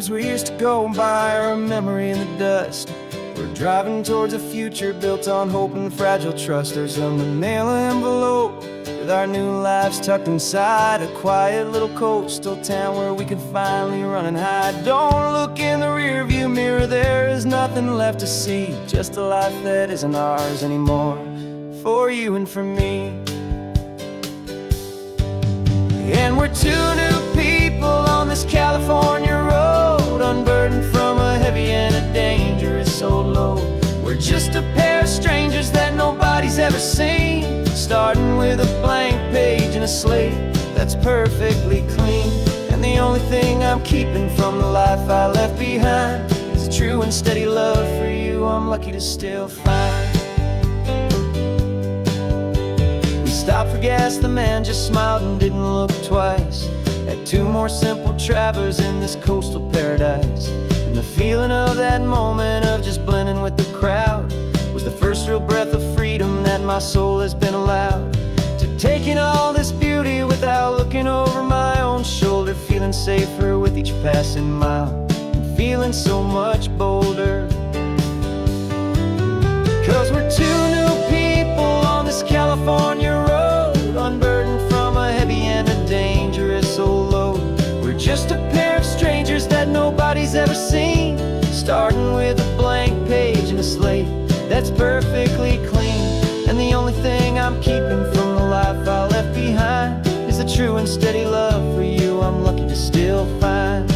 dreams we used to go by are a memory in the dust. We're driving towards a future built on hope and fragile trust. There's a manila envelope with our new lives tucked inside, a quiet little coastal town where we can finally run and hide. Don't look in the rearview mirror, there is nothing left to see, just a life that isn't ours anymore, for you and for me. And we're two new people on this California road, unburdened from a heavy and a dangerous old load. We're just a pair of strangers that nobody's ever seen, starting with a blank page and a slate that's perfectly clean. And the only thing I'm keeping from the life I left behind is a true and steady love for you I'm lucky to still find. We stopped for gas, the man just smiled and didn't look twice. Had two more simple travelers in this coastal paradise. And the feeling of that moment of just blending with the crowd was the first real breath of freedom that my soul has been allowed to take in all this beauty without looking over my own shoulder, feeling safer with each passing mile and feeling so much bolder. 'Cause we're two new people on this California road, unburdened from a heavy and a dangerous old load. We're just a pair of strangers that nobody's ever seen, starting with a blank page and a slate that's perfectly clean. And the only thing I'm keeping from the life I left behind is the true and steady love for you I'm lucky to still find.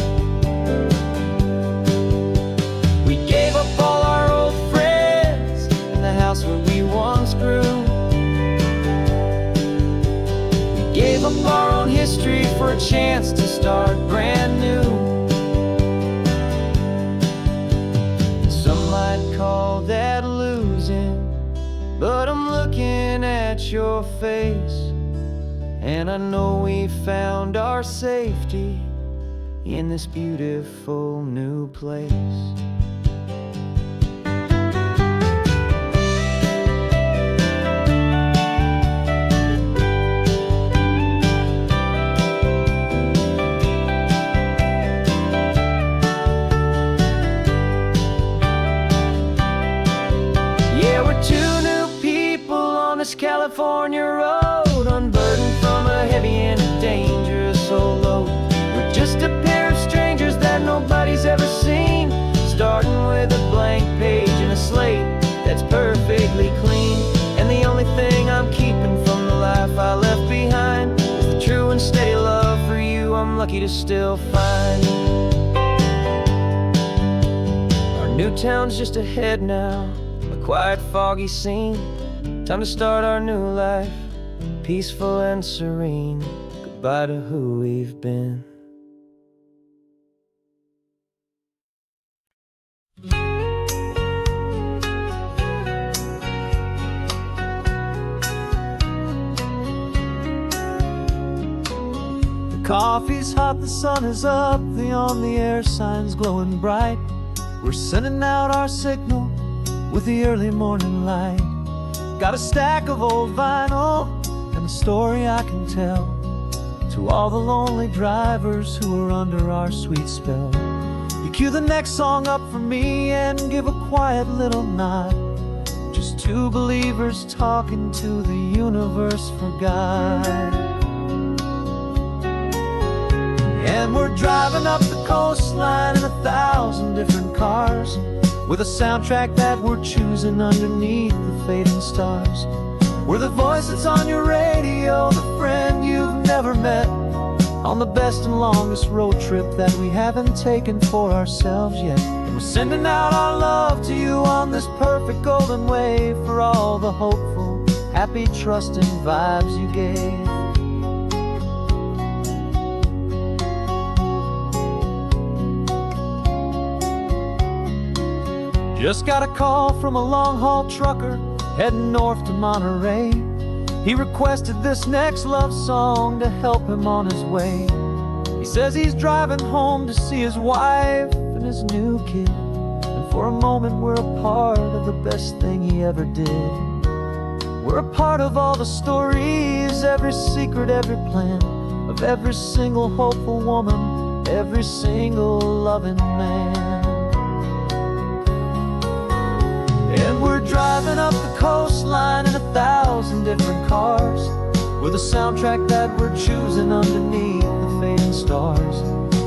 We gave up all our old friends and the house where we once grew. We gave up our own history for a chance to start brand new. Some might call that losing, but I'm looking at your face, and I know we found our safety in this beautiful new place. California road, unburdened from a heavy and a dangerous old load. We're just a pair of strangers that nobody's ever seen, starting with a blank page and a slate that's perfectly clean. And the only thing I'm keeping from the life I left behind is the true and steady love for you I'm lucky to still find. Our new town's just ahead now, a quiet foggy scene. Time to start our new life, peaceful and serene. Goodbye to who we've been. The coffee's hot, the sun is up, the on-the-air sign's glowing bright. We're sending out our signal with the early morning light. Got a stack of old vinyl and a story I can tell to all the lonely drivers who are under our sweet spell. You cue the next song up for me and give a quiet little nod. Just two believers talking to the universe for God. And we're driving up the coastline in 1,000 different cars, with a soundtrack that we're choosing underneath the fading stars. We're the voice that's on your radio, the friend you've never met, on the best and longest road trip that we haven't taken for ourselves yet. And we're sending out our love to you on this perfect golden wave, for all the hopeful, happy, trusting vibes you gave. Just got a call from a long-haul trucker heading north to Monterey. He requested this next love song to help him on his way. He says he's driving home to see his wife and his new kid, and for a moment we're a part of the best thing he ever did. We're a part of all the stories, every secret, every plan, of every single hopeful woman every single loving man. And we're driving up the coastline in 1,000 different cars. We're the soundtrack that we're choosing underneath the fading stars.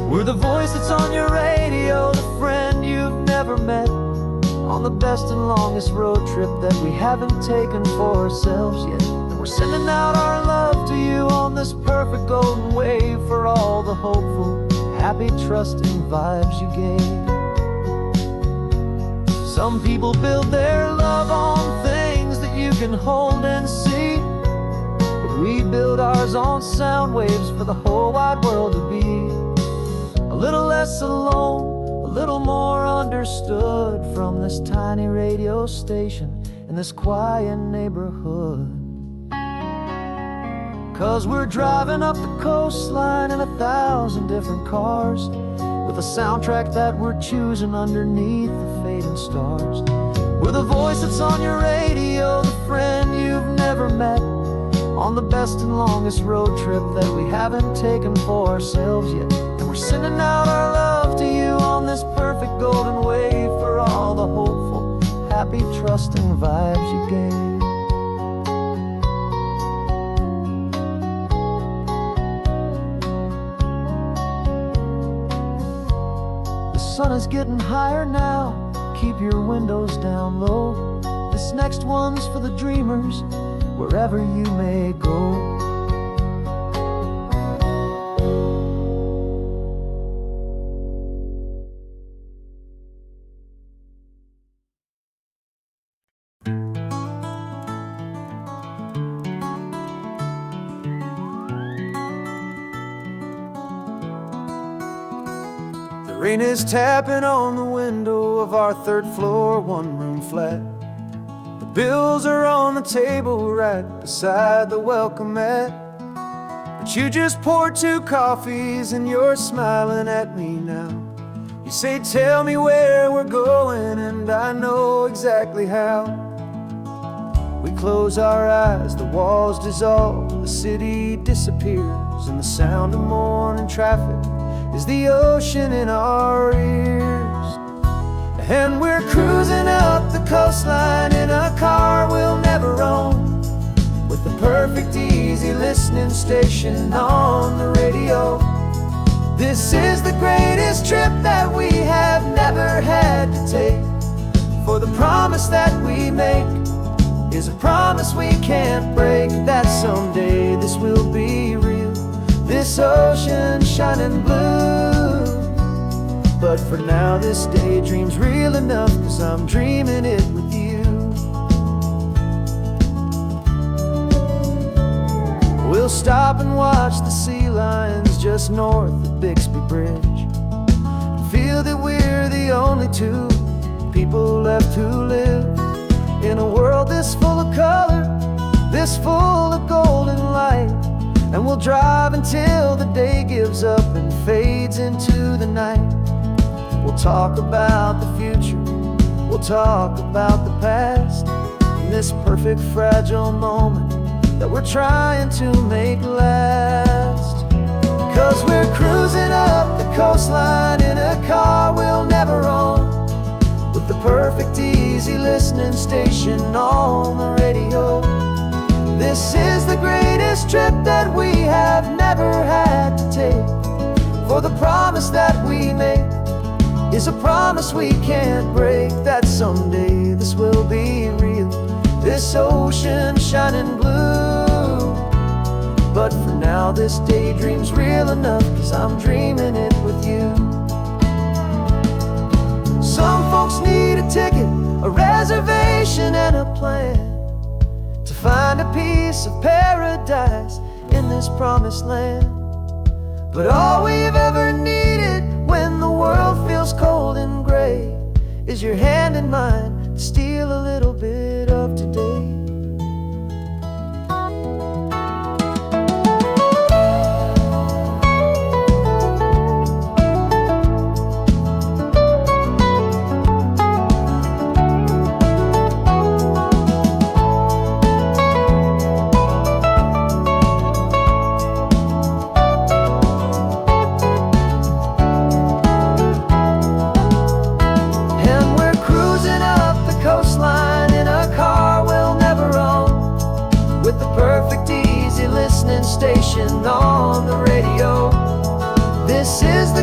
We're the voice that's on your radio, the friend you've never met, on the best and longest road trip that we haven't taken for ourselves yet. And we're sending out our love to you on this perfect golden wave for all the hopeful, happy, trusting vibes you gave. Some people build their love on things that you can hold and see, but we build ours on sound waves for the whole wide world to be a little less alone, a little more understood from this tiny radio station in this quiet neighborhood. 'Cause we're driving up the coastline in 1,000 different cars, with a soundtrack that we're choosing underneath the fading stars. We're the voice that's on your radio, the friend you've never met, on the best and longest road trip that we haven't taken for ourselves yet. And we're sending out our love to you on this perfect golden wave for all the hopeful, happy, trusting vibes you gave. The sun is getting higher now, keep your windows down low. This next one's for the dreamers, wherever you may go. The rain is tapping on the window of our 3rd floor, 1-room flat. The bills are on the table right beside the welcome mat. But you just poured 2 coffees and you're smiling at me now. You say, tell me where we're going, and I know exactly how. We close our eyes, the walls dissolve, the city disappears, and the sound of morning traffic is the ocean in our ears. And we're cruising up the coastline in a car we'll never own, with the perfect easy listening station on the radio. This is the greatest trip that we have never had to take, for the promise that we make is a promise we can't break, that someday this will be real, this ocean shining blue. But for now this daydream's real enough, 'cause I'm dreaming it with you. We'll stop and watch the sea lions just north of Bixby Bridge, and feel that we're the only 2 people left who live in a world this full of color, this full of golden light. And we'll drive until the day gives up and fades into the night. We'll talk about the future, we'll talk about the past, in this perfect fragile moment that we're trying to make last. 'Cause we're cruising up the coastline in a car we'll never own, with the perfect easy listening station on the radio. This is the greatest trip that we have never had to take, for the promise that we make is a promise we can't break, that someday this will be real, this ocean shining blue. But for now this daydream's real enough, 'cause I'm dreaming it with you. Some folks need a ticket, a reservation and a plan, to find a piece of paradise in this promised land. But all we've ever needed when the world feels cold and gray is your hand in mine to steal a little bit of today.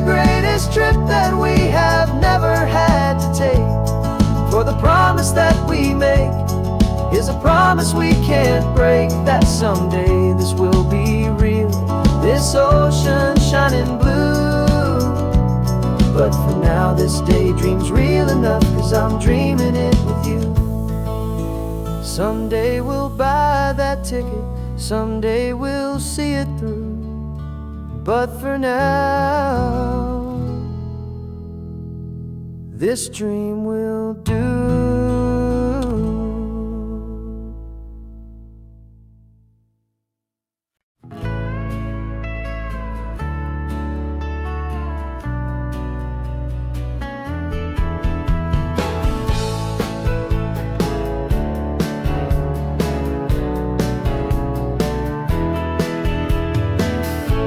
greatest trip that we have never had to take. For the promise that we make is a promise we can't break, that someday this will be real, this ocean shining blue. But for now this daydream's real enough, 'cause I'm dreaming it with you. Someday we'll buy that ticket, someday we'll see it through. But for now, this dream will do.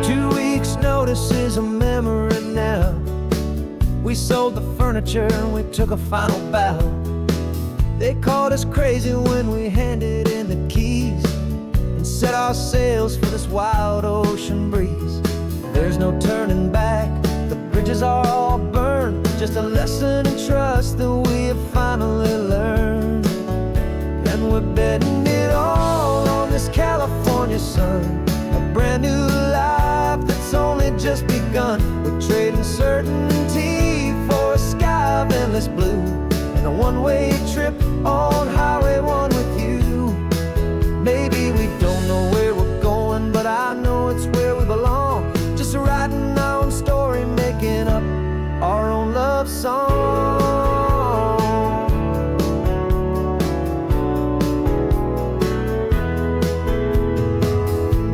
2 weeks' notice is a memory now. We sold the furniture and we took a final bow. They called us crazy when we handed in the keys and set our sails for this wild ocean breeze. There's no turning back, the bridges are all burned, just a lesson in trust that we have finally learned. And we're betting it all on this California sun, a brand new life that's only just begun. We're trading certainty for a sky of endless blue, and a one-way trip on Highway 1 with you. Maybe we don't know where we're going, but I know it's where we belong. Just writing our own story, making up our own love song.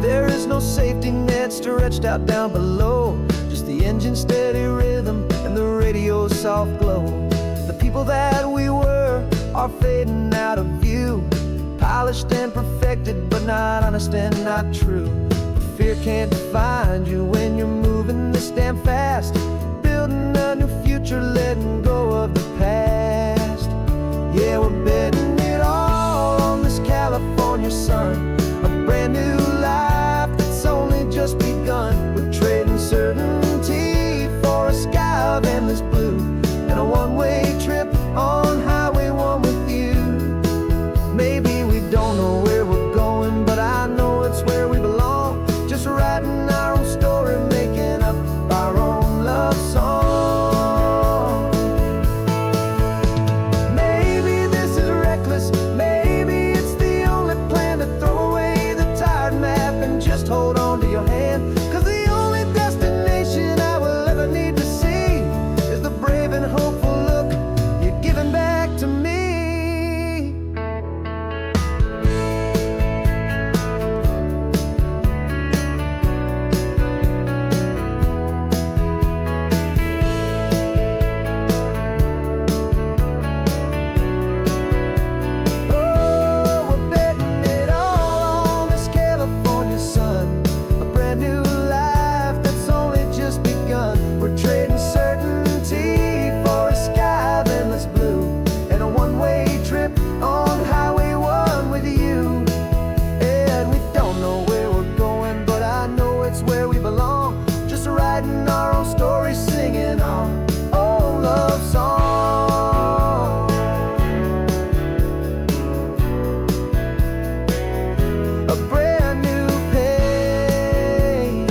There is no safety net stretched out down below, just the engine's steady rhythm and the radio's soft glow. The people that we were are fading out of view, polished and perfected, but not honest and not true. Fear can't find you when you're moving this damn fast, building a new future, letting go of the past. Yeah, we're betting it all on this California sun, a brand new life that's only just begun. We're trading certainty for a sky of endless blue, and a one-way trip on Highway 1 with you. Maybe we don't know where we're going, but I know it's where we belong. Just writing our own story, making up our own love song. Maybe this is reckless, maybe it's the only plan to throw away the tired map and just hold on to your hand. 'Cause the only destination I will ever need to see is the brave and hopeful look you're giving back to me. Oh, we're betting it all on this California sun, a brand new life that's only just begun. We're trading certainty for a sky of endless blue, and a one-way trip on Highway 1 with you. And we don't know where we're going, but I know it's where we belong. Just writing our own story, singing our own love song. A brand new page,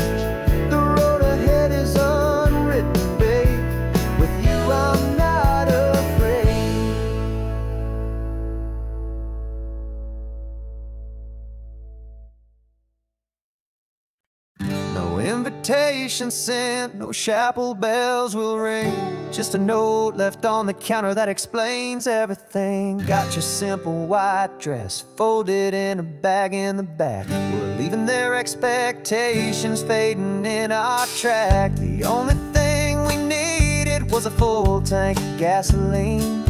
the road ahead is unwritten, babe. With you I'm not afraid. No invitation sent, no chapel bells will ring, just a note left on the counter that explains everything. Got your simple white dress folded in a bag in the back. We're leaving their expectations fading in our track. The only thing we needed was a full tank of gasoline,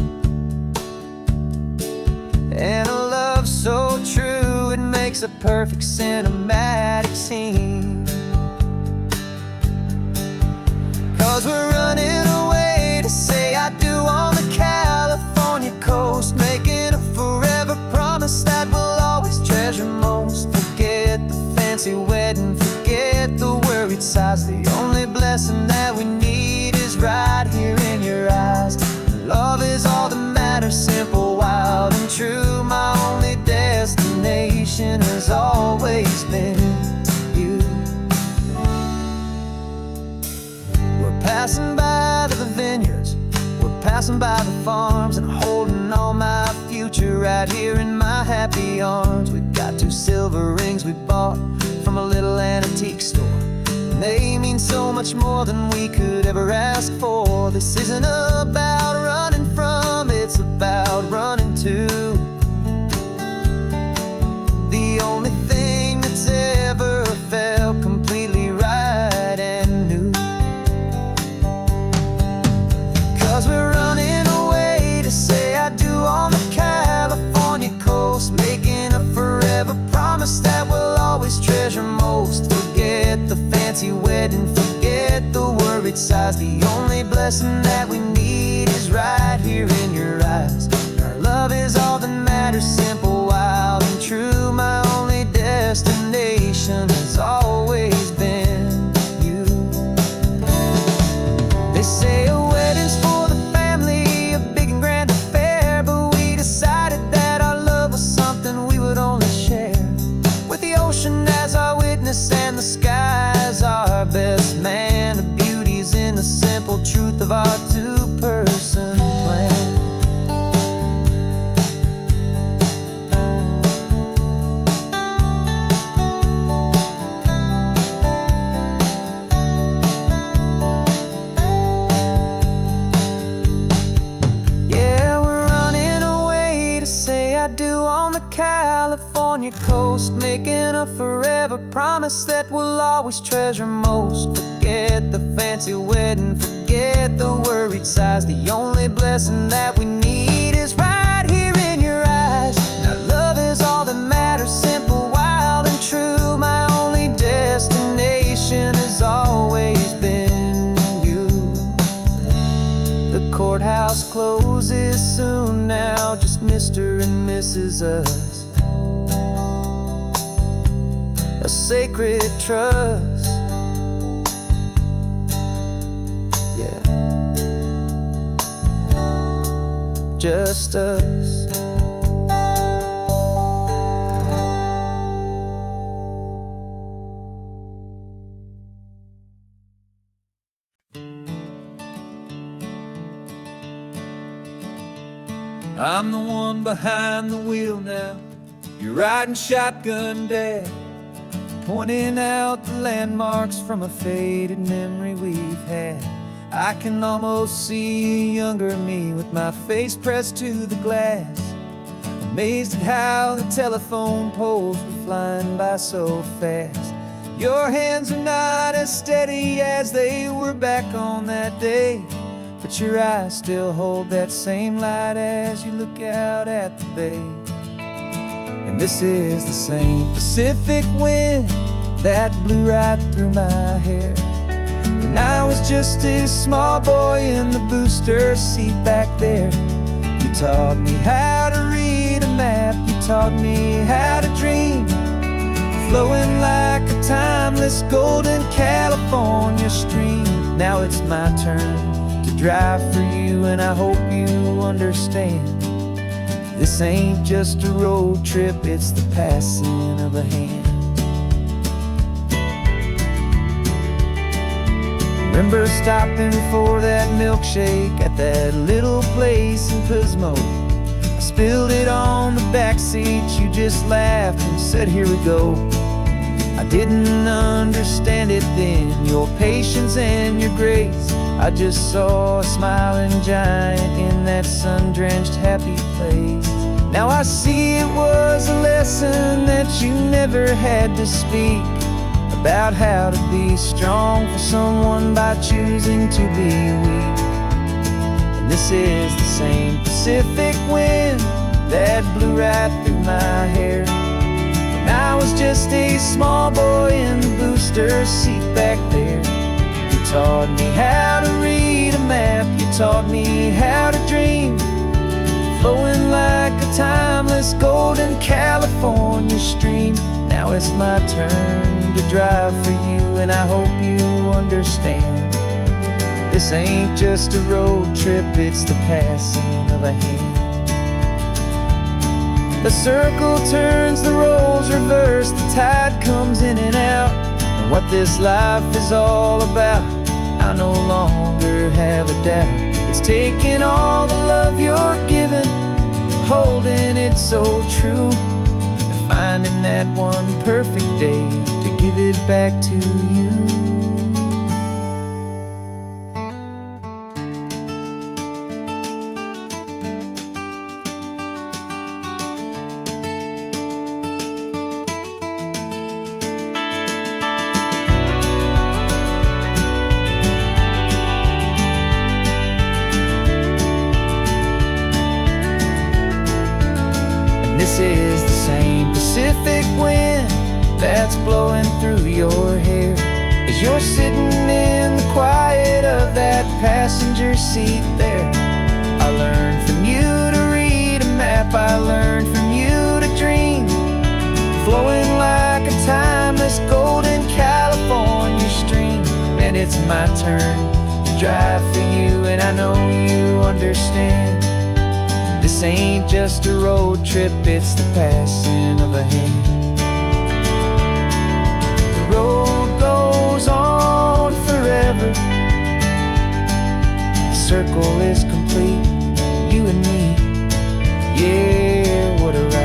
and a love so true it makes a perfect cinematic scene. 'Cause we're running away to say I do on the California coast, making a forever promise that we'll always treasure most. Forget the fancy wedding, forget the worried sighs, the only blessing that we need destination has always been you. We're passing by the vineyards, we're passing by the farms, and holding on my future right here in my happy arms. We've got 2 silver rings we bought from a little antique store, and they mean so much more than we could ever ask for. This isn't about running from, it's about running to the only thing that's ever felt completely right and new. 'Cause we're running away to say I do on the California coast, making a forever promise that we'll always treasure most. Forget the fancy wedding, forget the worried sighs. The only blessing that we need is right here in your eyes. Our love is all that matters, simple, wild, and true. My only destination has always been you. They say a wedding's for the family, a big and grand affair, but we decided that our love was something we would only share with the ocean as our witness and the sky as our best man. The beauty's in the simple truth of our 2-person plan. Yeah, we're running away to say I do on the California coast, making a forever promise that we'll always treasure most. Forget the fancy wedding, forget the worried sighs. The only blessing that we need is right here in your eyes. Our love is all that matters, simple, wild, and true. My only destination has always been you. The courthouse closes soon now, just Mr. and Mrs. Us, a sacred trust. Yeah, just us. I'm the one behind the wheel now, you're riding shotgun, Dad, pointing out the landmarks from a faded memory we've had. I can almost see a younger me with my face pressed to the glass, amazed at how the telephone poles were flying by so fast. Your hands are not as steady as they were back on that day, but your eyes still hold that same light as you look out at the bay. And this is the same Pacific wind that blew right through my hair when I was just a small boy in the booster seat back there. You taught me how to read a map, you taught me how to dream, flowing like a timeless golden California stream. Now it's my turn to drive for you, and I hope you understand. This ain't just a road trip, it's the passing of a hand. Remember stopping for that milkshake at that little place in Pismo? I spilled it on the back seat, you just laughed and said, here we go. I didn't understand it then, your patience and your grace. I just saw a smiling giant in that sun-drenched happy place. Now I see it was a lesson that you never had to speak, about how to be strong for someone by choosing to be weak. And this is the same Pacific wind that blew right through my hair when I was just a small boy in the booster seat back there. You taught me how to read a map, you taught me how to dream, flowing like a timeless golden California stream. Now it's my turn to drive for you, and I hope you understand. This ain't just a road trip, it's the passing of a hand. The circle turns, the roles first the tide comes in and out, and what this life is all about, I no longer have a doubt. It's taking all the love you're giving, holding it so true, and finding that one perfect day to give it back to you. This is the same Pacific wind that's blowing through your hair as you're sitting in the quiet of that passenger seat there. I learned from you to read a map, I learned from you to dream, flowing like a timeless golden California stream. And it's my turn to drive for you, and I know you understand. This ain't just a road trip, it's the passing of a hand. The road goes on forever, the circle is complete, you and me, yeah, what a ride.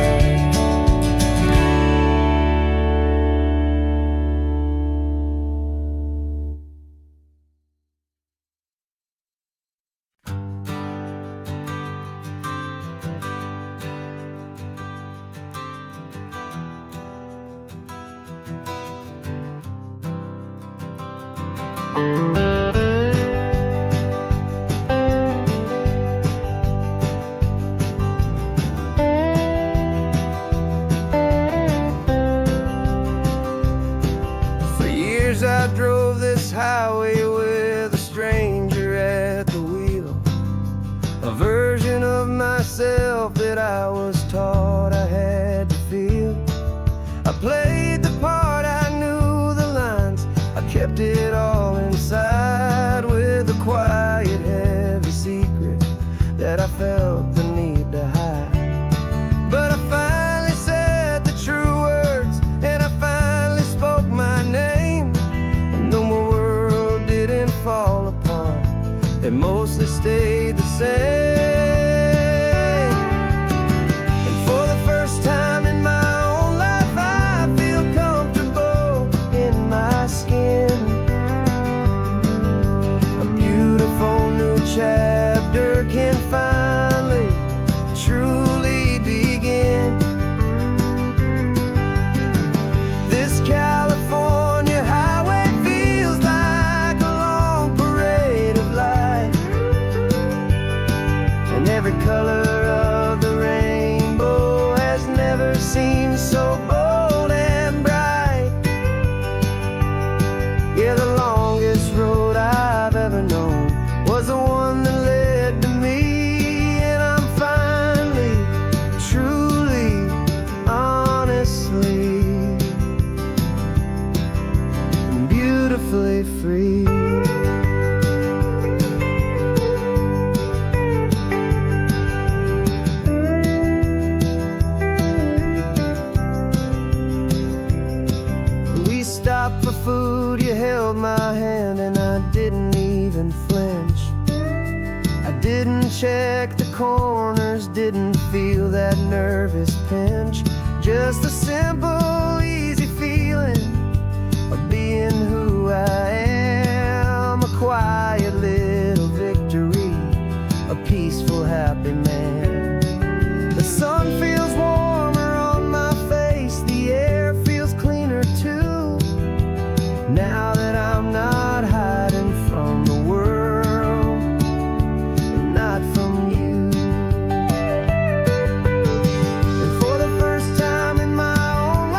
For years I drove this highway with a stranger at the wheel, a version of myself that I was taught I had to feel. I played the part, I knew the lines, I kept it all inside with a quiet, heavy secret that I felt the need to hide. But I finally said the true words, and I finally spoke my name, and though my world didn't fall apart, it mostly stayed the same. And for the first time in my own life, I feel comfortable in my skin. A beautiful new chapter can finally truly begin. This California highway feels like a long parade of light, and every color of the rainbow has never seemed so bold and bright. Yeah, the longest road I've ever known was the one that led to me, and I'm finally, truly, honestly, and beautifully free. We stopped for food, you held my hand, and I didn't even flinch. I didn't check the corners, didn't feel that nervous pinch. Just a simple, easy feeling of being who I am. A quiet little victory, a peaceful, happy man. The sun feels warmer on my face, the air feels cleaner too, now that I'm not hiding from the world, and not from you. And for the first time in my own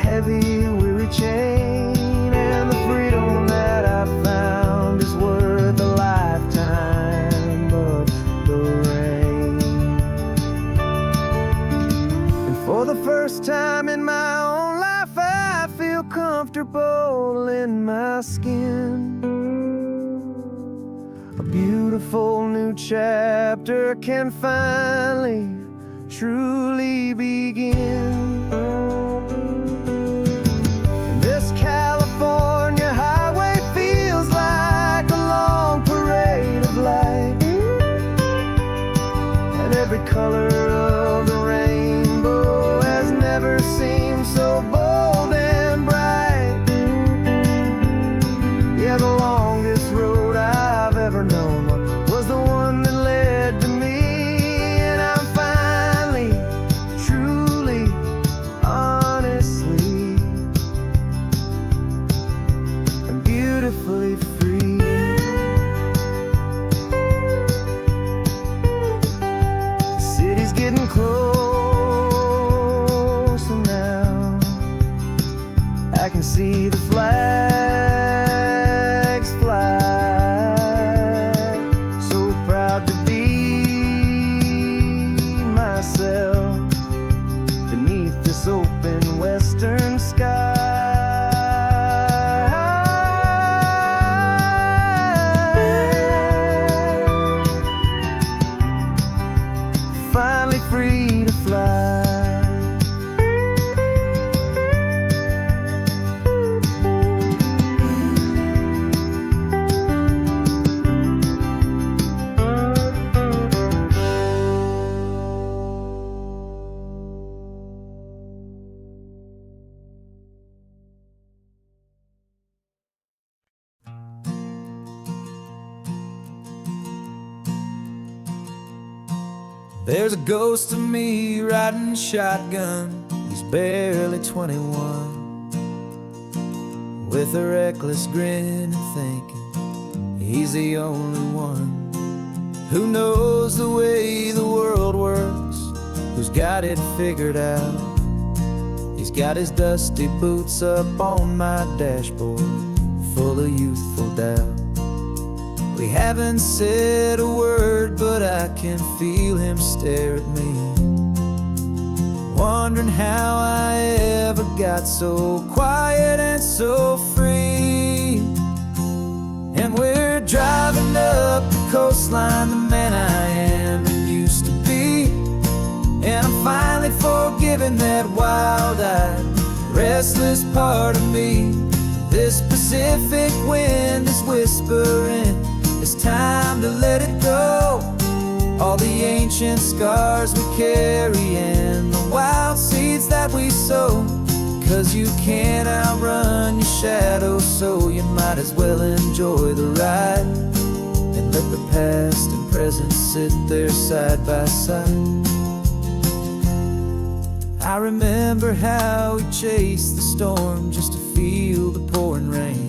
heavy, weary chain, and the freedom that I found is worth a lifetime of the rain. And for the first time in my own life, I feel comfortable in my skin. A beautiful new chapter can finally, truly begin. This California highway feels like a long parade of light, and every color of the rainbow has never seemed so bold and bright. Yeah, the longest road I've ever known was the one that led to me, and I'm finally, truly, honestly, and beautifully free. The city's getting closer now. I can see the flags fly. So proud to be myself beneath this open western sky. Finally free to fly. There's a ghost of me riding shotgun. He's barely 21, with a reckless grin and thinking he's the only one who knows the way the world works, who's got it figured out. He's got his dusty boots up on my dashboard, full of youthful doubt. We haven't said a word, but I can feel him stare at me, wondering how I ever got so quiet and so free. And we're driving up the coastline, the man I am and used to be, and I'm finally forgiving that wild-eyed, restless part of me. This Pacific wind is whispering, it's time to let it go. All the ancient scars we carry and the wild seeds that we sow. 'Cause you can't outrun your shadow, so you might as well enjoy the ride and let the past and present sit there side by side. I remember how we chased the storm just to feel the pouring rain,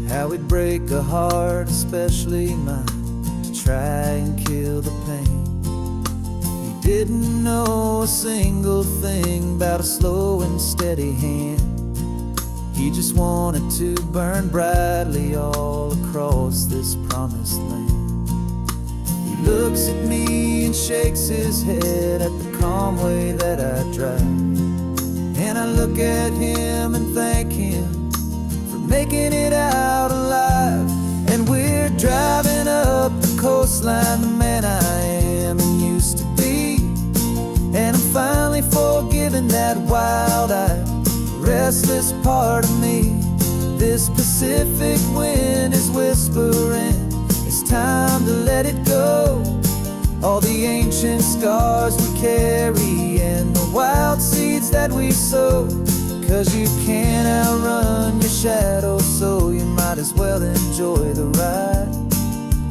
how we'd break a heart, especially mine, to try and kill the pain. He didn't know a single thing about a slow and steady hand. He just wanted to burn brightly all across this promised land. He looks at me and shakes his head at the calm way that I drive, and I look at him and thank him making it out alive. And we're driving up the coastline, the man I am and used to be, and I'm finally forgiving that wild-eyed, restless part of me. This Pacific wind is whispering, it's time to let it go. All the ancient scars we carry and the wild seeds that we sow. 'Cause you can't outrun your shadow, so you might as well enjoy the ride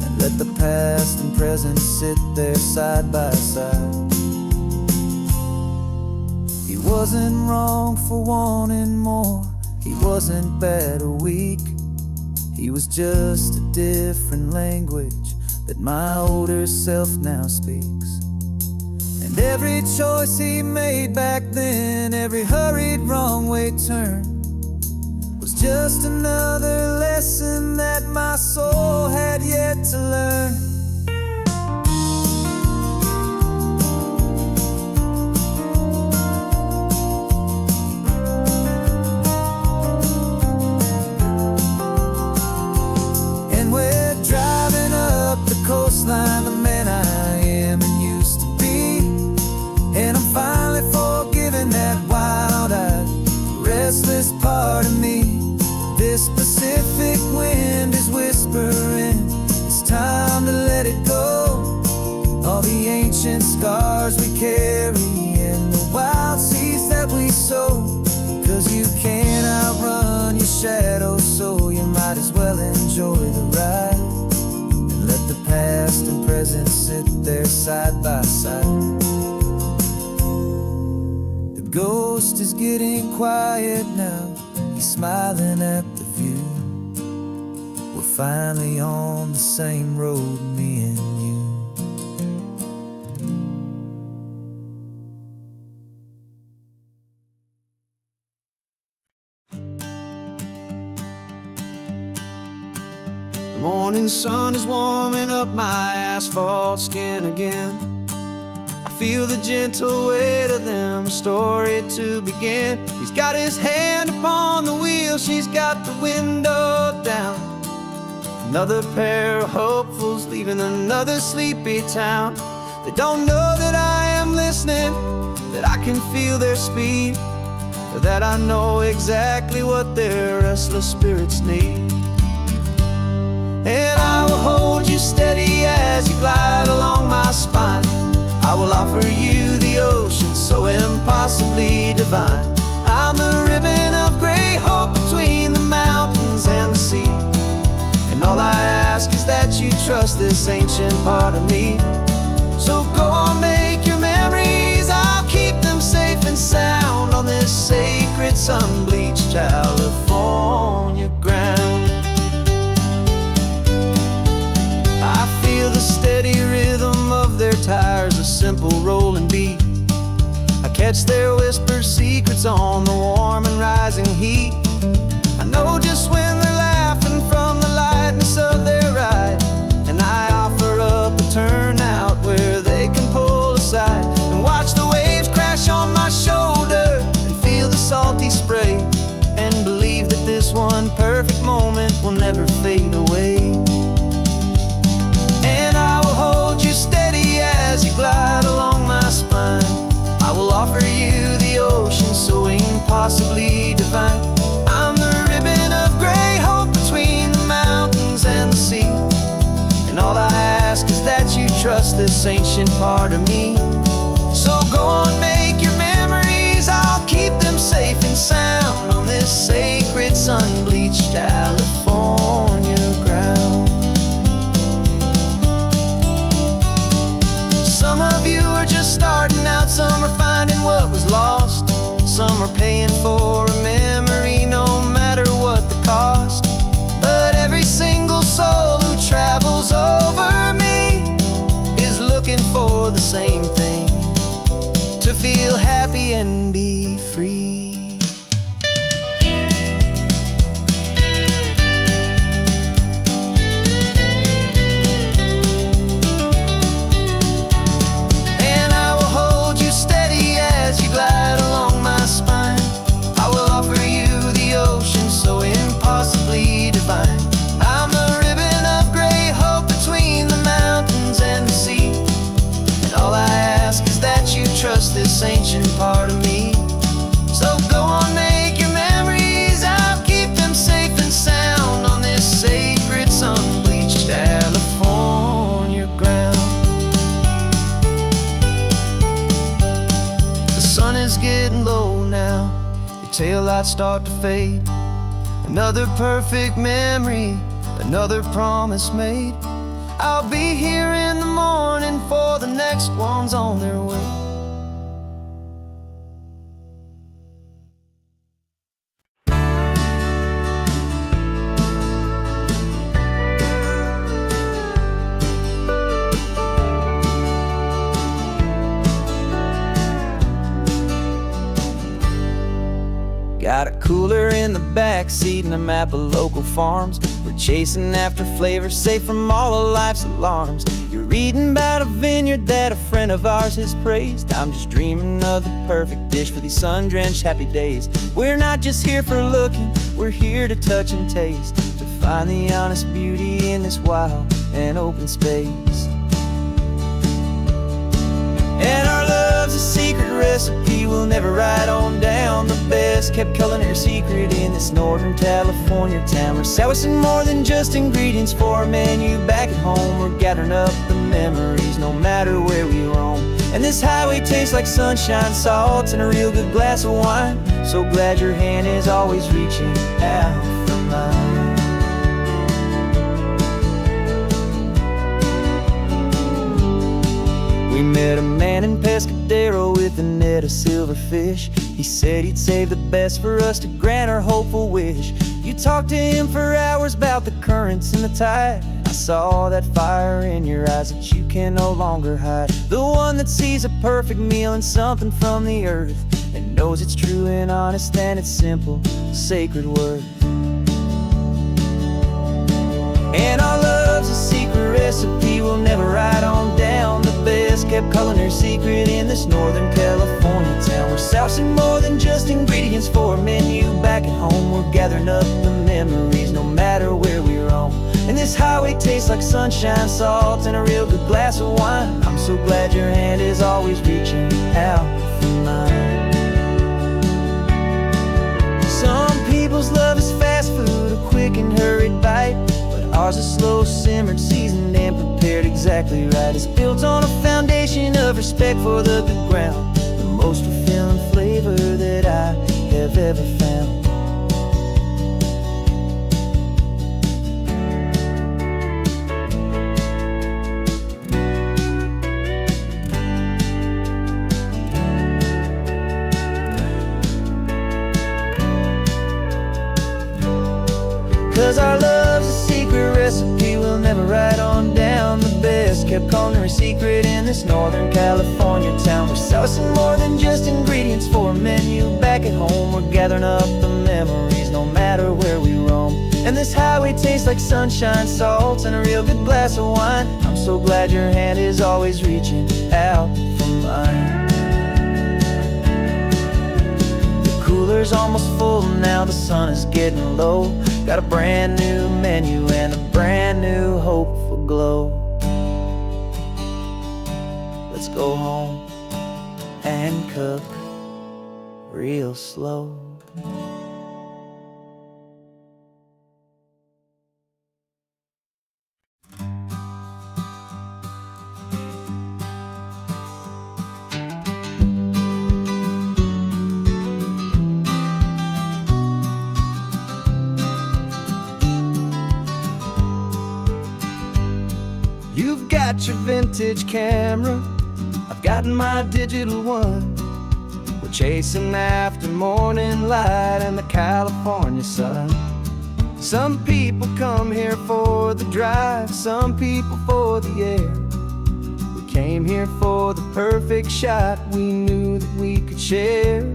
and let the past and present sit there side by side. He wasn't wrong for wanting more, he wasn't bad or weak. He was just a different language that my older self now speaks. And Every choice he made back then, every hurried wrong way turn, was just another lesson that my soul had yet to learn. And we're driving up the coastline, the man I am and used to be, and I'm finally forgiving that wild-eyed, restless part of me. This Pacific wind is whispering, it's time to let it go. All the ancient scars we carry and the wild seeds that we sow. 'Cause you can't outrun your shadow, so you might as well enjoy the ride, and let the past and present sit there side by side. The ghost is getting quiet now, he's smiling at the view. We're finally on the same road, me and you. The morning sun is warming up my asphalt skin again. I feel the gentle weight of them, a story to begin. He's got his hand upon the wheel, she's got the window down. Another pair of hopefuls leaving another sleepy town. They don't know that I am listening, that I can feel their speed, or that I know exactly what their restless spirits need. And I will hold you steady as you glide along my spine. I will offer you the ocean so impossibly divine. I'm the ribbon of gray hope between the mountains and the sea. And all I ask is that you trust this ancient part of me. So go on, make your memories, I'll keep them safe and sound on this sacred sun-bleached California ground. I feel the steady rhythm of their tires, a simple rolling beat. I catch their whispered secrets on the warm and rising heat. I know just when they're laughing from the lightness of their ride, and I offer up a turnout where they can pull aside and watch the waves crash on my shoulder and feel the salty spray, and believe that this one perfect moment will never fade away. And I will hold you steady as you glide along my spine. I will offer you the ocean so impossibly divine. I'm the ribbon of gray hope between the mountains and the sea. And all I ask is that you trust this ancient part of me. So go on, make your memories, I'll keep them safe and sound on this sacred sun-bleached California ground. Some of you are just starting out, some are finding what was lost, some are paying for a memory no matter what the cost. But every single soul who travels over me is looking for the same thing, to feel happy and be free. I'm the ribbon of gray hope between the mountains and the sea. And all I ask is that you trust this ancient part of me. So go on, make your memories, I'll keep them safe and sound on this sacred sun-bleached California ground. The sun is getting low now, your taillights start to fade. Another perfect memory, another promise made. I'll be here in the morning for the next ones on their way. Got a cooler in the back seat and a map of local farms. We're chasing after flavors safe from all of life's alarms. You're reading about a vineyard that a friend of ours has praised. I'm just dreaming of the perfect dish for these sun-drenched happy days. We're not just here for looking, we're here to touch and taste, to find the honest beauty in this wild and open space. And our love's a secret recipe we'll never write on down. The best kept culinary secret in this Northern California town. We're selling more than just ingredients for a menu back at home. We're gathering up the memories no matter where we roam. And this highway tastes like sunshine, salt, and a real good glass of wine. So glad your hand is always reaching out for mine. We met a man in Pescadero with a net of silverfish. He said he'd save the best for us to grant our hopeful wish. You talked to him for hours about the currents and the tide. I saw that fire in your eyes that you can no longer hide. The one that sees a perfect meal in something from the earth, and knows it's true and honest and it's simple, sacred worth. And our love's a secret recipe we'll never write on down. The best kept culinary secret in this Northern California town. We're sourcing more than just ingredients for a menu back at home. We're gathering up the memories no matter where we roam. And this highway tastes like sunshine, salt, and a real good glass of wine. I'm so glad your hand is always reaching out for mine. Some people's love is fast food, a quick and hurried bite. Ours is slow simmered, seasoned and prepared exactly right. It's built on a foundation of respect for the good ground, the most fulfilling flavor that I have ever found. 'Cause our love's a secret recipe we'll never write on down. The best kept culinary secret in this Northern California town. We're sourcing more than just ingredients for a menu back at home. We're gathering up the memories no matter where we roam. And this highway tastes like sunshine, salt, and a real good glass of wine. I'm so glad your hand is always reaching out for mine. Cooler's almost full now, the sun is getting low. Got a brand new menu and a brand new hopeful glow. Let's go home and cook real slow. You've got your vintage camera, I've got my digital one. We're chasing after morning light and the California sun. Some people come here for the drive, some people for the air. We came here for the perfect shot we knew that we could share.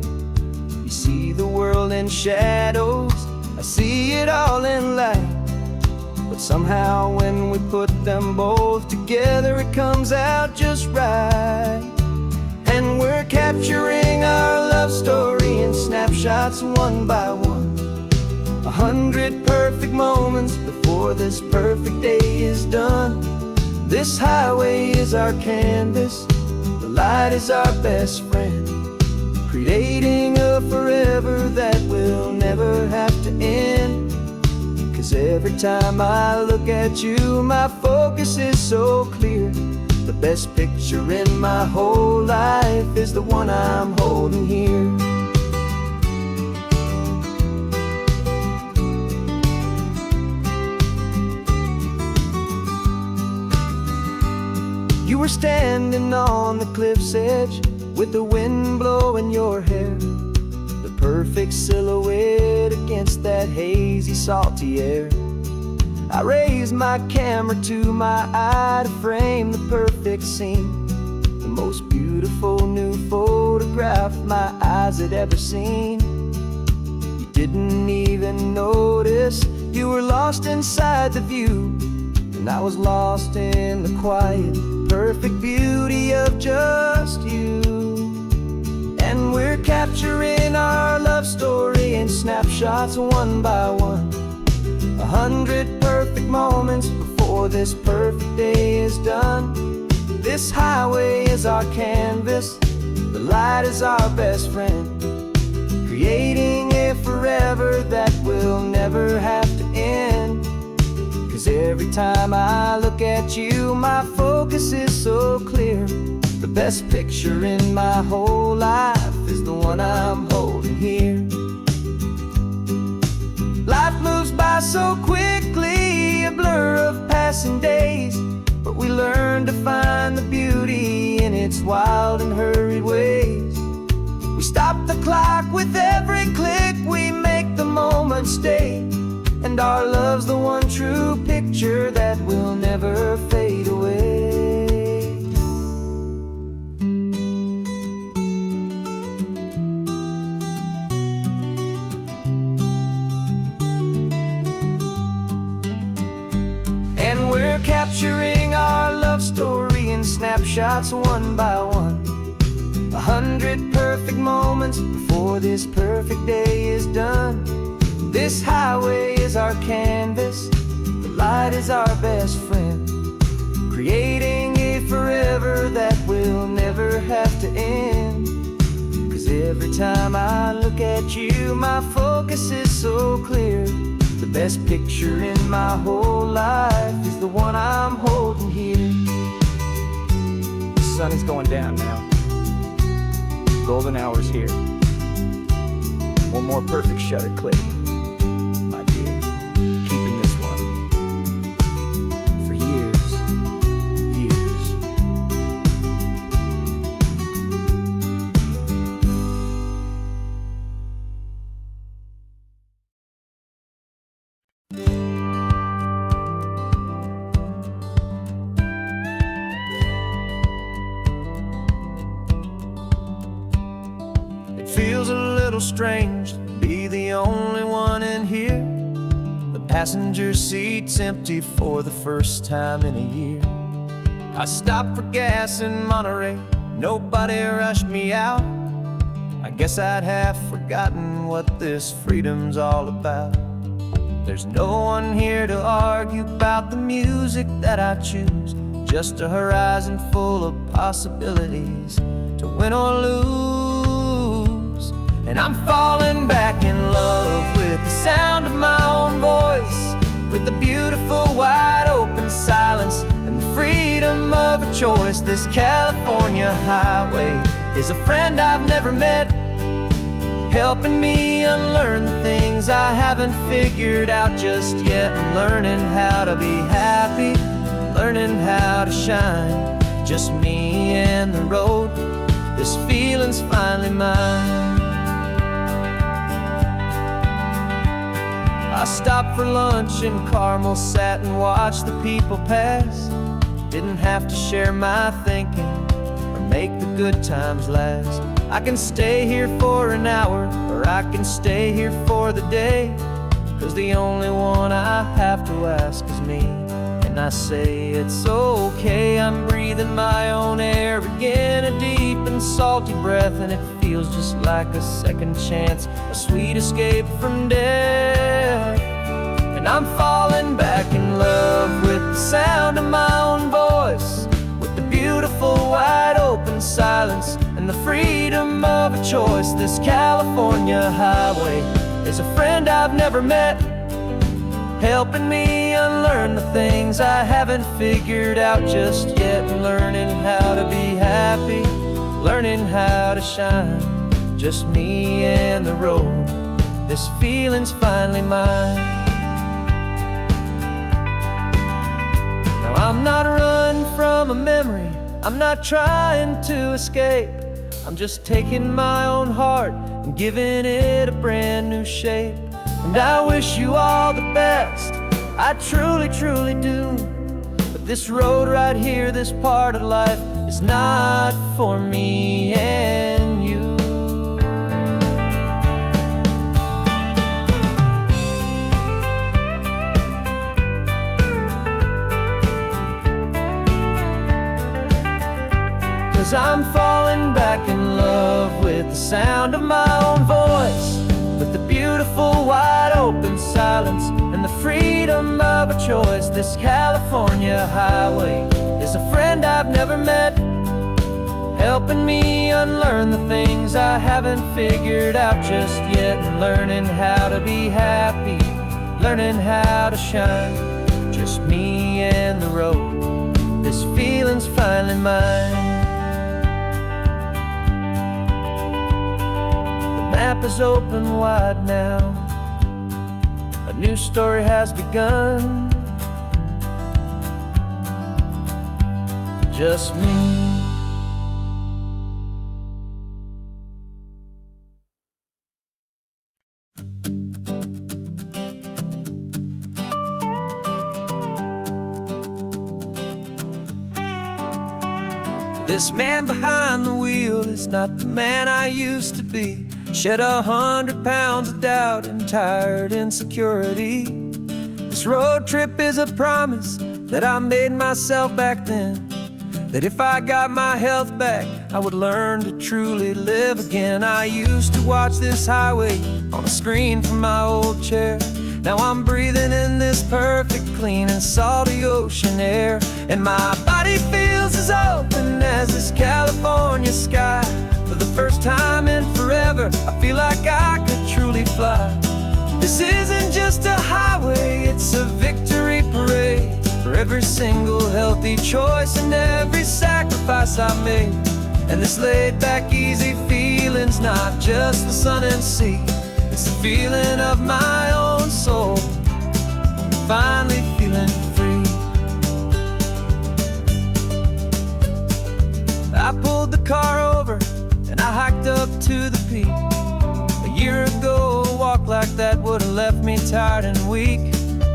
You see the world in shadows, I see it all in light. But somehow when we put them both together, it comes out just right. And we're capturing our love story in snapshots one by one. 100 perfect moments before this perfect day is done. This highway is our canvas, the light is our best friend, creating a forever that will never have to end. 'Cause every time I look at you, my focus is so clear. The best picture in my whole life is the one I'm holding here. You were standing on the cliff's edge with the wind blowing your hair, the perfect silhouette against that hazy, salty air. I raised my camera to my eye to frame the perfect scene, the most beautiful new photograph my eyes had ever seen. didn't even notice you were lost inside the view, and I was lost in the quiet, perfect beauty of just you. And we're capturing our love story in snapshots one by one, 100 perfect moments before this perfect day is done. This highway is our canvas, the light is our best friend, creating a forever that will never have to end. 'Cause every time I look at you, my focus is so clear. The best picture in my whole life is the one I'm holding here. Life moves by so quickly, a blur of passing days, but we learn to find the beauty in its wild and hurried ways. We stop the clock with every click, we make the moment stay, and our love's the one true picture that will never fade away. And we're capturing our love story in snapshots one by one, 100 perfect moments before this perfect day is done. This highway is our canvas, the light is our best friend, creating a forever that will never have to end. 'Cause every time I look at you, my focus is so clear. The best picture in my whole life is the one I'm holding here. The sun is going down now. Golden hour's here. One more perfect shutter click, my dear. Keeping this one for years, years. It feels a little strange to be the only one in here. The passenger seat's empty for the first time in a year. I stopped for gas in Monterey, nobody rushed me out. I guess I'd half forgotten what this freedom's all about. There's no one here to argue about the music that I choose, just a horizon full of possibilities to win or lose. And I'm falling back in love with the sound of my own voice, with the beautiful wide open silence and the freedom of a choice. This California highway is a friend I've never met, helping me unlearn the things I haven't figured out just yet. I'm learning how to be happy, learning how to shine, just me and the road. This feeling's finally mine. I stopped for lunch in Carmel, sat and watched the people pass. Didn't have to share my thinking or make the good times last. I can stay here for an hour, or I can stay here for the day, 'cause the only one I have to ask is me. And I say it's okay, I'm breathing my own air again, a deep and salty breath, and it feels just like a second chance, a sweet escape from death. And I'm falling back in love with the sound of my own voice, with the beautiful wide open silence and the freedom of a choice. This California highway is a friend I've never met, helping me unlearn the things I haven't figured out just yet. Learning how to be happy, learning how to shine, just me and the road. This feeling's finally mine. Now I'm not running from a memory, I'm not trying to escape. I'm just taking my own heart and giving it a brand new shape. And I wish you all the best, I truly, truly do. But this road right here, this part of life, is not for me and you. 'cause I'm falling back in love with the sound of my own voice, with the beautiful wide open silence and the freedom of a choice. This California highway is a friend I've never met, helping me unlearn the things I haven't figured out just yet, and learning how to be happy, learning how to shine. Just me and the road, this feeling's finally mine. The map is open wide now, a new story has begun. Just me. This man behind the wheel is not the man I used to be. Shed 100 pounds of doubt and tired insecurity. This road trip is a promise that I made myself back then, that if I got my health back, I would learn to truly live again. I used to watch this highway on a screen from my old chair. Now I'm breathing in this perfect, clean and salty ocean air, and my body feels as open as this California sky. For the first time in forever, I feel like I could truly fly. This isn't just a highway, it's a victory parade for every single healthy choice and every sacrifice I made. And this laid-back, easy feeling's not just the sun and sea, it's the feeling of my own soul, finally feeling free. I pulled the car over and I hiked up to the peak. A year ago, a walk like that would have left me tired and weak,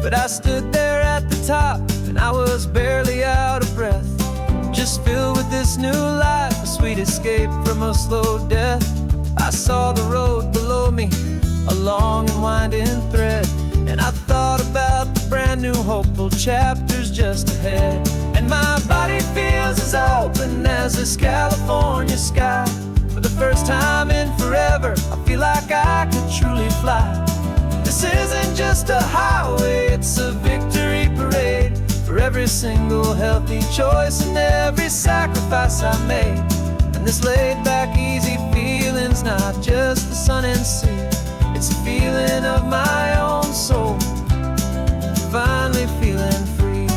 but I stood there at the top and I was barely out of breath, just filled with this new life, a sweet escape from a slow death. I saw the road below me, a long and winding thread, and I thought about the brand new hopeful chapters just ahead. And my body feels as open as this California sky. For the first time in forever, I feel like I could truly fly. This isn't just a highway, it's a victory parade for every single healthy choice and every sacrifice I made. And this laid-back, easy feeling's not just the sun and sea, it's a feeling of my own soul, finally feeling free.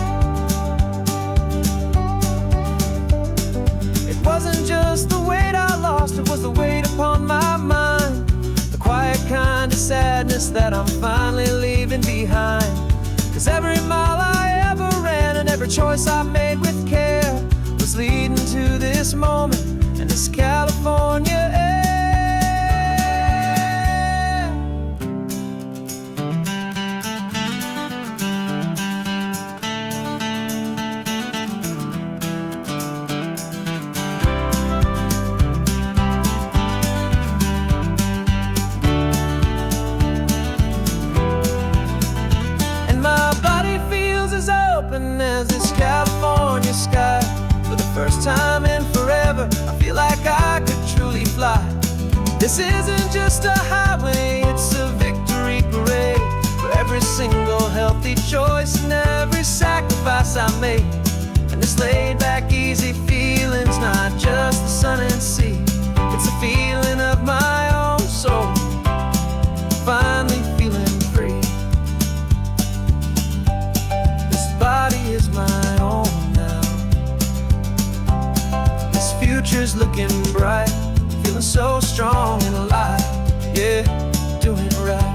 It wasn't just the weight I lost, it was the weight upon my mind, the quiet kind of sadness that I'm finally leaving behind. 'Cause every mile I ever ran and every choice I made with care was leading to this moment and this California air. As this California sky, for the first time in forever, I feel like I could truly fly. This isn't just a highway, it's a victory parade for every single healthy choice and every sacrifice I made. And this laid-back, easy feeling's not just the sun and sea, it's a feeling of my own soul, finally feeling free. Body is my own now. This future's looking bright, feeling so strong and alive. Yeah, doing it right.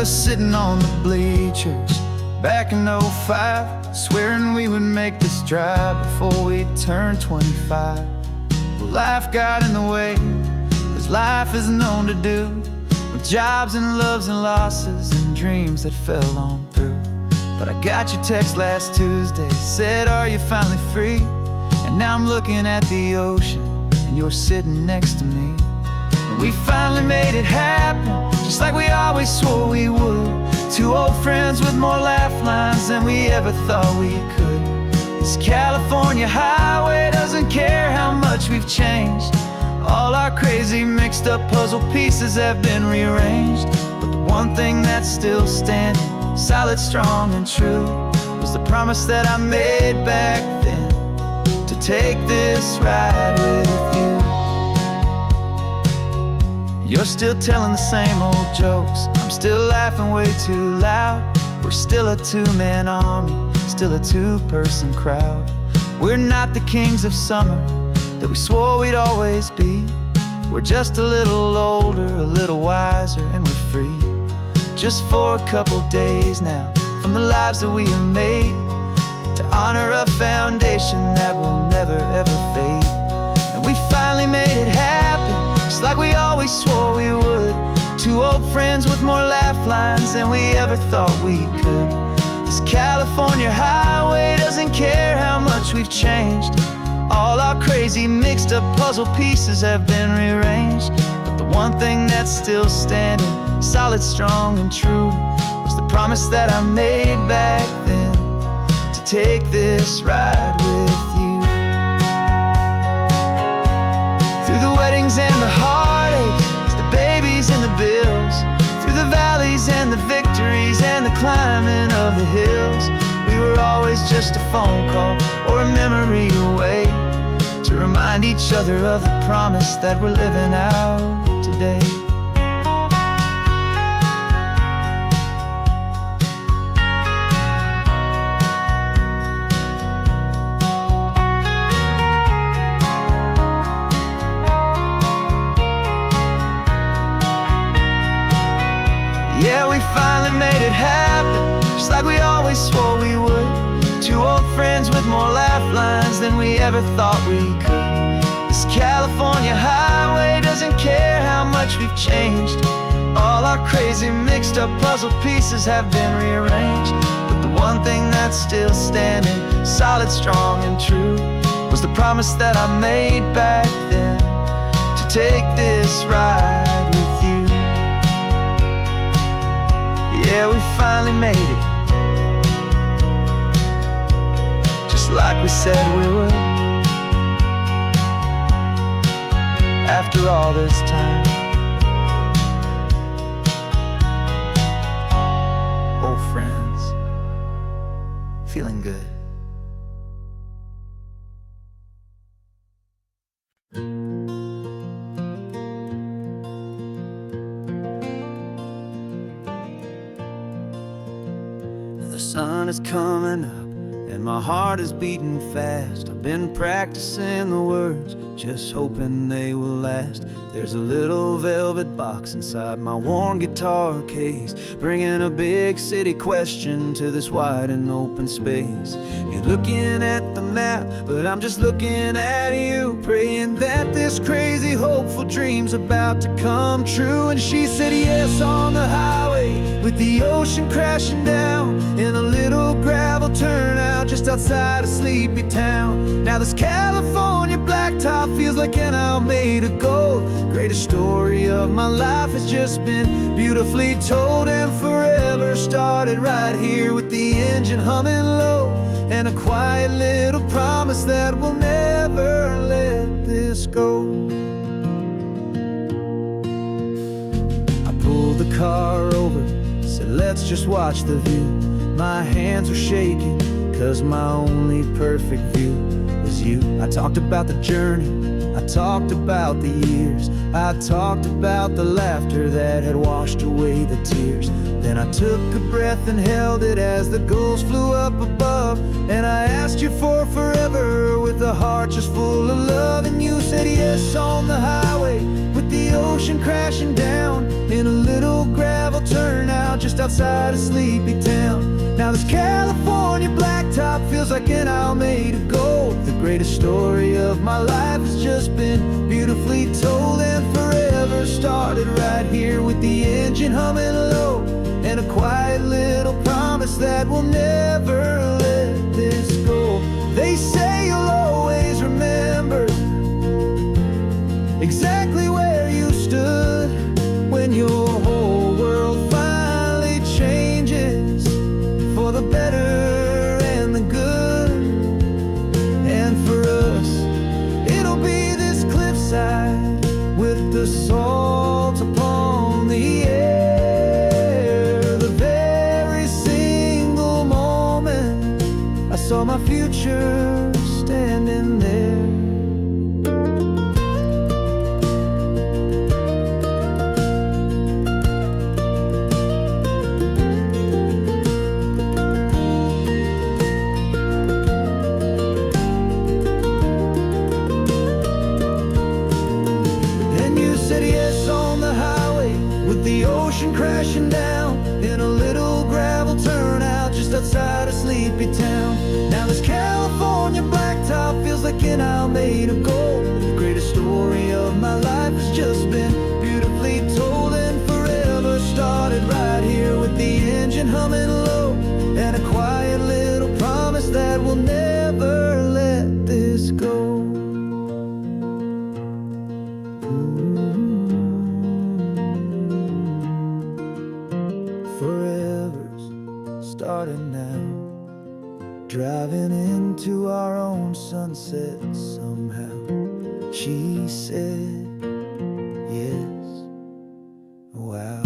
Sitting on the bleachers back in '05, swearing we would make this drive before we turned 25. Well, life got in the way, as life is known to do, with jobs and loves and losses and dreams that fell on through. But I got your text last Tuesday, said, are you finally free? And now I'm looking at the ocean, and you're sitting next to me. And we finally made it happen, just like we always swore we would. Two old friends with more laugh lines than we ever thought we could. This California highway doesn't care how much we've changed. All our crazy mixed up puzzle pieces have been rearranged. But the one thing that's still standing, solid, strong, and true, was the promise that I made back then, to take this ride with you. You're still telling the same old jokes, I'm still laughing way too loud. We're still a two-man army, still a two-person crowd. We're not the kings of summer that we swore we'd always be. We're just a little older, a little wiser, and we're free. Just for a couple days now, from the lives that we have made, to honor a foundation that will never ever fade. And we finally made it happen, just like we always swore we would. Two old friends with more laugh lines than we ever thought we could. This California highway doesn't care how much we've changed. All our crazy mixed up puzzle pieces have been rearranged. But the one thing that's still standing, solid, strong, and true, was the promise that I made back then, to take this ride with you. Through the weddings and the heartaches, the babies and the bills, through the valleys and the victories and the climbing of the hills, we were always just a phone call or a memory away, to remind each other of the promise that we're living out today. Yeah, we finally made it happen, just like we always swore we would. Two old friends with more laugh lines than we ever thought we could. This California highway doesn't care how much we've changed. All our crazy mixed up puzzle pieces have been rearranged. But the one thing that's still standing, solid, strong, and true, was the promise that I made back then, to take this ride with you. Yeah, we finally made it, just like we said we would. After all this time, old friends, feeling good. The sun is coming up and my heart is beating fast. I've been practicing the words, just hoping they will last. There's a little velvet box inside my worn guitar case, bringing a big city question to this wide and open space. You're looking at the map, but I'm just looking at you, praying that this crazy hopeful dream's about to come true. And she said yes on the highway, with the ocean crashing down, in a little gravel turnout just outside a sleepy town. Now this California blacktop feels like an isle made of gold. Greatest story of my life has just been beautifully told, and forever started right here with the engine humming low, and a quiet little promise that we'll never let this go. I pulled the car over, said let's just watch the view. My hands were shaking, cause my only perfect view was you. I talked about the journey, I talked about the years, I talked about the laughter that had washed away the tears. Then I took a breath and held it as the gulls flew up above, and I asked you for forever with a heart just full of love. And you said yes on the highway, with the ocean crashing down, in a little gravel turnout just outside a sleepy town. Now this California blacktop feels like an isle made of gold. The The greatest story of my life has just been beautifully told, and forever started right here with the engine humming low, and a quiet little promise that we'll never let this go. They say you'll always remember exactly where you stood when your whole world finally changes for the better and the good. And for us, it'll be this cliffside with the salt upon the air. The very single moment I saw my future standing there. The ocean crashing down in a little gravel turnout just outside a sleepy town. Now this California blacktop feels like an isle made of gold. The greatest story of my life has just been beautifully told, and forever started right here with the engine humming low, and a quiet little promise that we'll never let this go. Forever's started now, driving into our own sunset somehow. She said, yes, wow.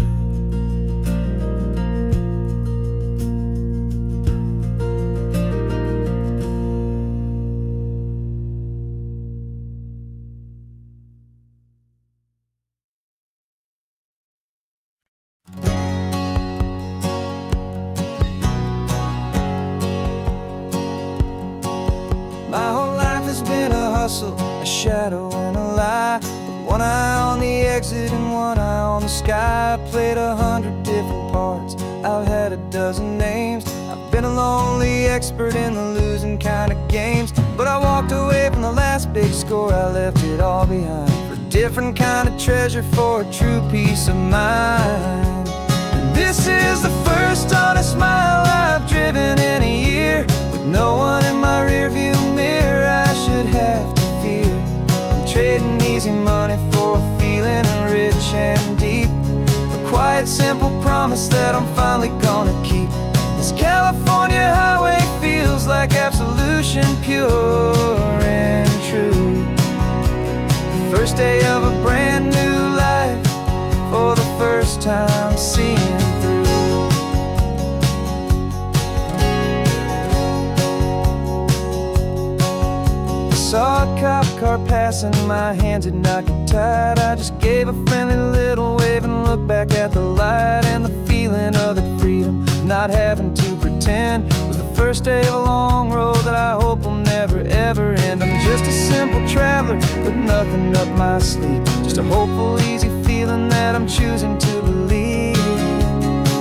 My whole life has been a hustle, a shadow and a lie, with one eye on the exit and one eye on the sky. I played 100 different parts, I've had a dozen names. I've been a lonely expert in the losing kind of games, but I walked away from the last big score, I left it all behind for a different kind of treasure, for a true peace of mind. And this is the first honest mile I've driven in a year, with no one in my rearview mirror I should have to fear. I'm trading easy money for a feeling rich and deep, a quiet simple promise that I'm finally gonna keep. This California highway feels like absolution, pure and true. The first day of a brand new life, for the first time seeing through. Saw a cop car passing, my hands had not got tied. I just gave a friendly little wave and looked back at the light, and the feeling of the freedom, not having to pretend, was the first day of a long road that I hope will never ever end. I'm just a simple traveler with nothing up my sleeve, just a hopeful easy feeling that I'm choosing to believe.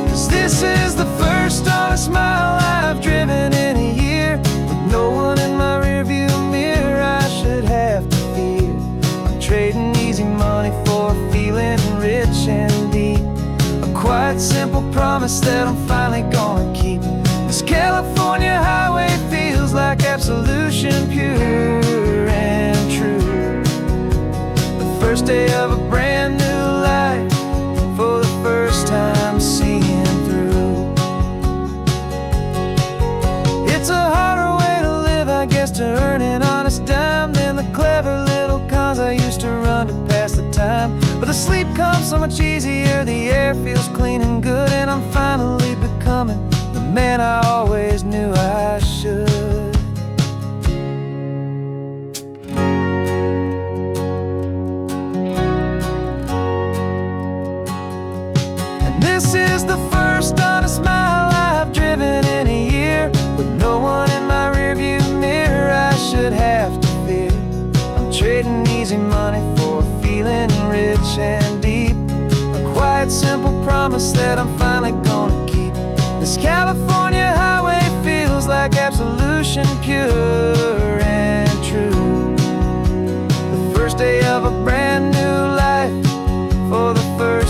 'Cause this is the first honest mile I've driven in a year, with no one in my rearview mirror I should have to fear. I'm trading easy money for a feeling rich and deep, a quiet simple promise that I'm finally gonna keep. This California highway feels like absolution, pure and true. The first day of a brand new life, for the first time seeing through. It's a harder way to live, I guess, to earn an honest dime than the clever little cons I used to run to pass the time. But the sleep comes so much easier, the air feels clean and good, and I'm finally becoming the man I always knew I should. And this is the first honest mile I've driven in a year, with no one in my rearview mirror I should have to fear. I'm trading easy money for a feeling rich and deep, a quiet simple promise that I'm finally gonna keep. This California highway feels like absolution, pure and true.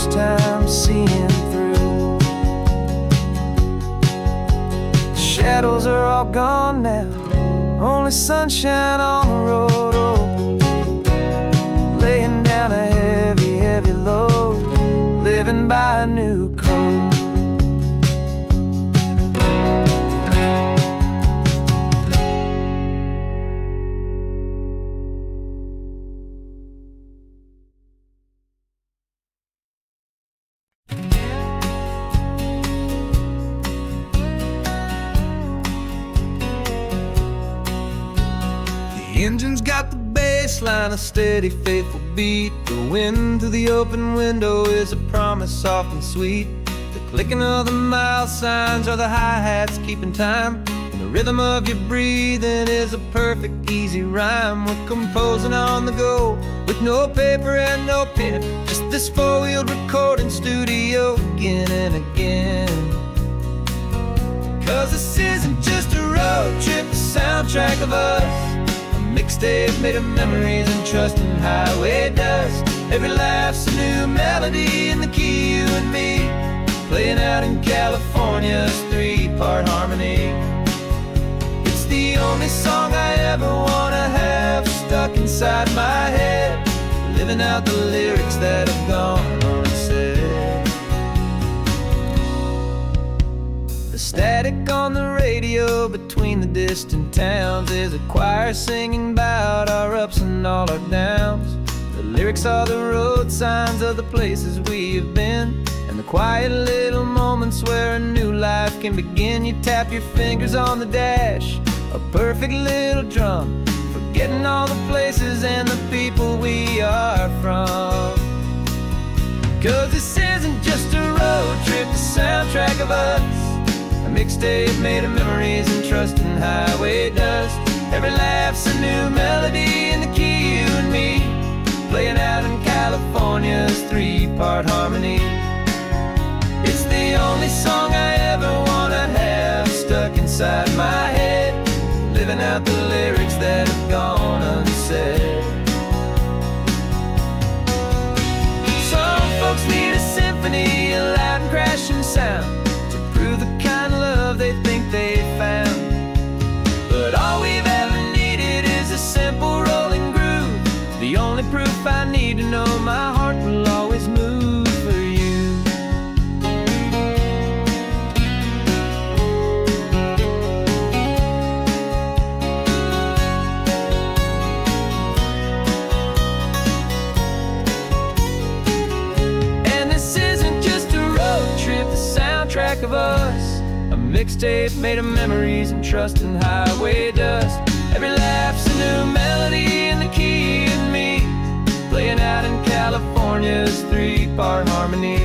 first time seeing through. The shadows are all gone now, only sunshine on the road. Oh, laying down a heavy, heavy load, living by a new code. The engine's got the bass line, a steady, faithful beat. The wind through the open window is a promise soft and sweet. The clicking of the mile signs are the hi-hats keeping time, and the rhythm of your breathing is a perfect, easy rhyme. We're composing on the go with no paper and no pen, just this four-wheeled recording studio again and again. 'Cause this isn't just a road trip, the soundtrack of us, mixtape made of memories and trust in highway dust. Every laugh's a new melody in the key, you and me, playing out in California's three-part harmony. It's the only song I ever wanna have stuck inside my head, living out the lyrics that have gone unsaid. The static on the radio between the distant towns is a choir singing about our ups and all our downs. The lyrics are the road signs of the places we have been, and the quiet little moments where a new life can begin. You tap your fingers on the dash, a perfect little drum, forgetting all the places and the people we are from. 'Cause this isn't just a road trip, the soundtrack of us, a mixtape made of memories and trust in highway dust. Every laugh's a new melody in the key, you and me, playing out in California's three-part harmony. It's the only song I ever wanna have stuck inside my head, living out the lyrics that have gone unsaid. Some folks need a symphony, a loud and crashing sound, the kind of love they think they found. But all we've ever needed is a simple rolling groove, the only proof I need to know my heart will always move for you. And this isn't just a road trip, the soundtrack of us, a mixtape made of memories and trust in highway dust. Every laugh's a new melody in the key, and me, playing out in California's three-part harmony.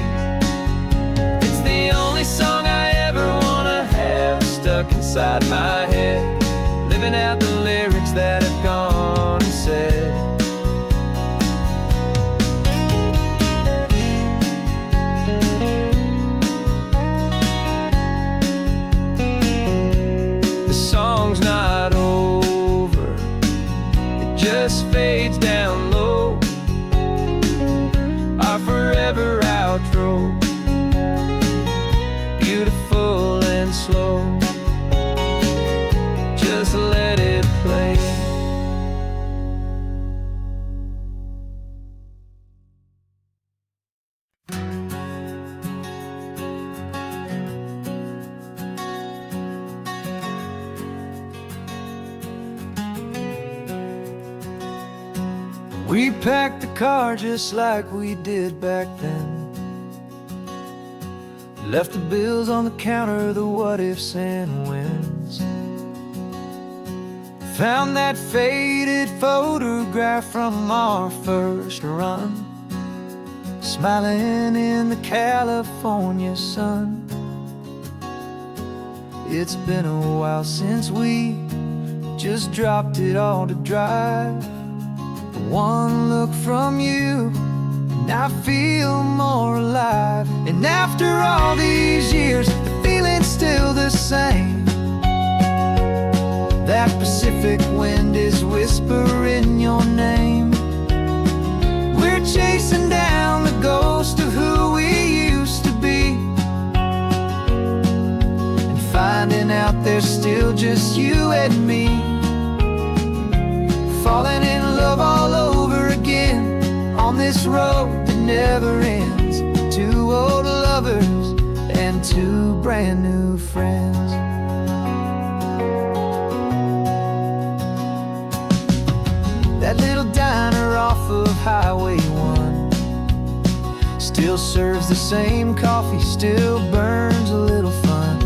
It's the only song I ever wanna have stuck inside my head, living out the lyrics that have gone and said. Song's not over, it just fades down low, our forever outro, beautiful and slow, just let it play. We packed the car just like we did back then, left the bills on the counter, the what ifs and whens. Found that faded photograph from our first run, smiling in the California sun. It's been a while since we just dropped it all to drive. One look from you and I feel more alive. And after all these years, the feeling's still the same. That Pacific wind is whispering your name. We're chasing down the ghost of who out there's still just you and me, falling in love all over again on this road that never ends. Two old lovers and two brand new friends. That little diner off of Highway 1 still serves the same coffee, still burns a little fun.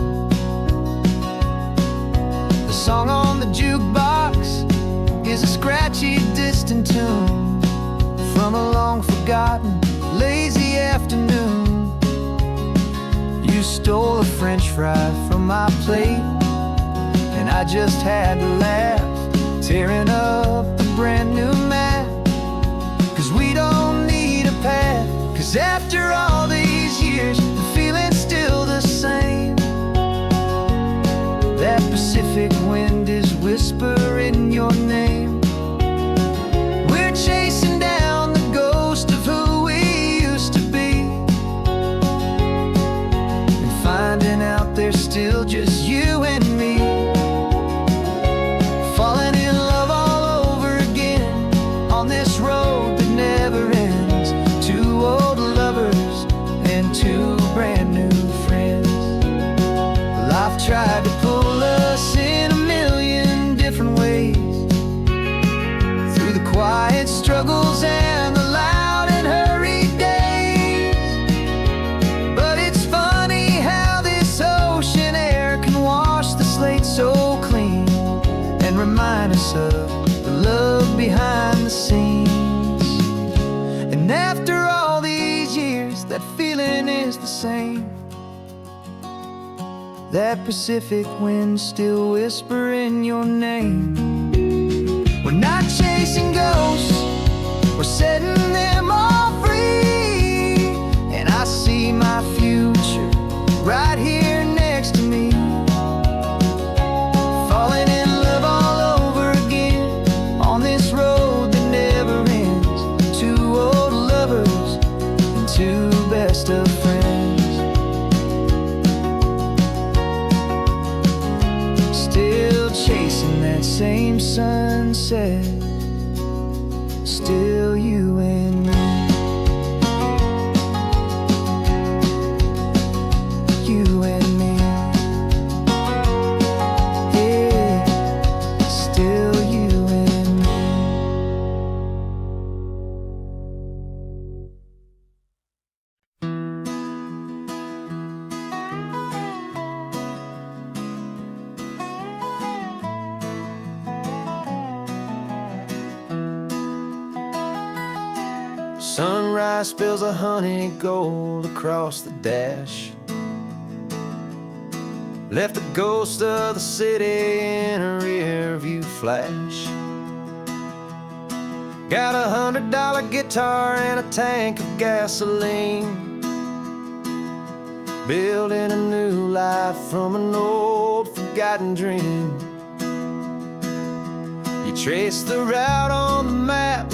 The song on the jukebox is a scratchy, distant tune from a long forgotten, lazy afternoon. You stole a French fry from my plate, and I just had to laugh, tearing up the brand new map. Cause we don't need a path, cause after all these years, the feeling's still the same. That Pacific wind is whispering your name. We're chasing down the ghost of who we used to be, and finding out there's still just you and me, falling in love all over again on this road that never ends. Two old lovers and two brand new friends. Life tried to pull us in a million different ways, through the quiet struggles and the loud and hurried days. But it's funny how this ocean air can wash the slate so clean and remind us of the love behind the scenes. And after all these years, that feeling is the same. That Pacific wind still whispering your name. We're not chasing ghosts, we're setting them all free. And I see my future right here next to me, falling in love all over again on this road that never ends. Two old lovers and two best of friends. Still chasing that same sunset, still you and me. You and me. Yeah, still you and me. Sunrise spills a honey gold across the dash, left the ghost of the city in a rear view flash. Got $100 guitar and a tank of gasoline, building a new life from an old forgotten dream. You trace the route on the map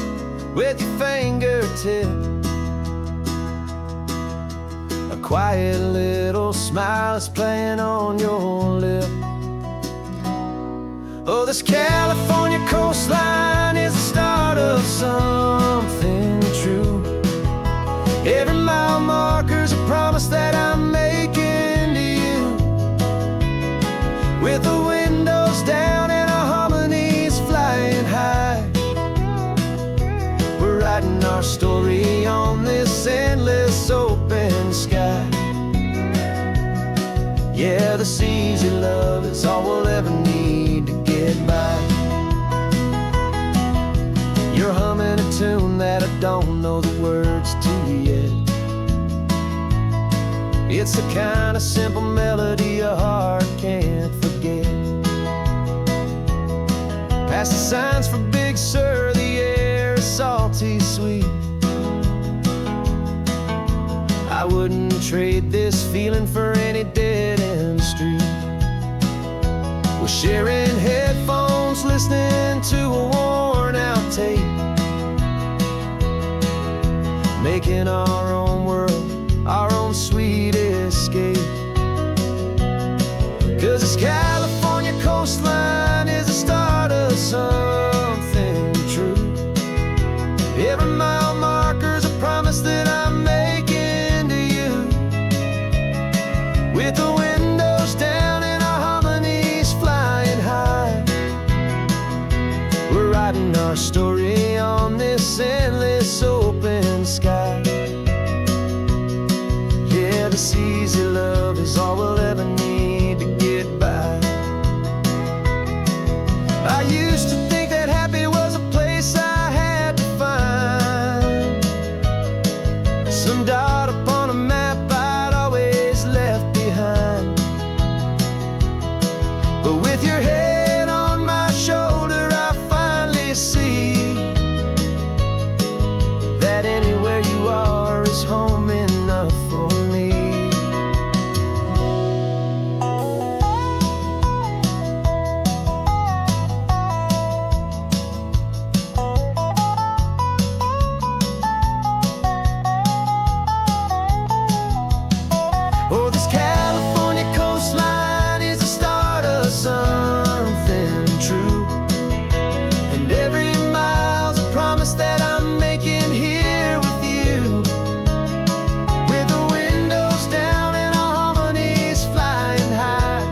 with your fingertip, a quiet little smile is playing on your lip. Oh, this California coastline is the start of something true. Every mile marker's a promise that I'm making to you, with the windows down and our harmonies flying high. We're writing our story on this endless open sky. Yeah, this easy love is all we'll ever need to get by. You're humming a tune that I don't know the words to yet. It's the kind of simple melody your heart can't forget. Past the signs for Big Sur, the air is salty sweet. I wouldn't trade this feeling for any dead-end street. We're sharing headphones, listening to a worn-out tape, making our own world, our own sweet escape. 'Cause it's California writing our story on this endless open sky. Yeah, this easy love is all we'll ever need to get by. I used to think that happy was a place I had to find, some dot upon a map I'd always left behind. But with your head on my shoulder, I finally see that anywhere you are is home enough for me. Oh, this California coastline is the start of something true, and every mile's a promise that I'm making here with you. With the windows down and our harmonies flying high,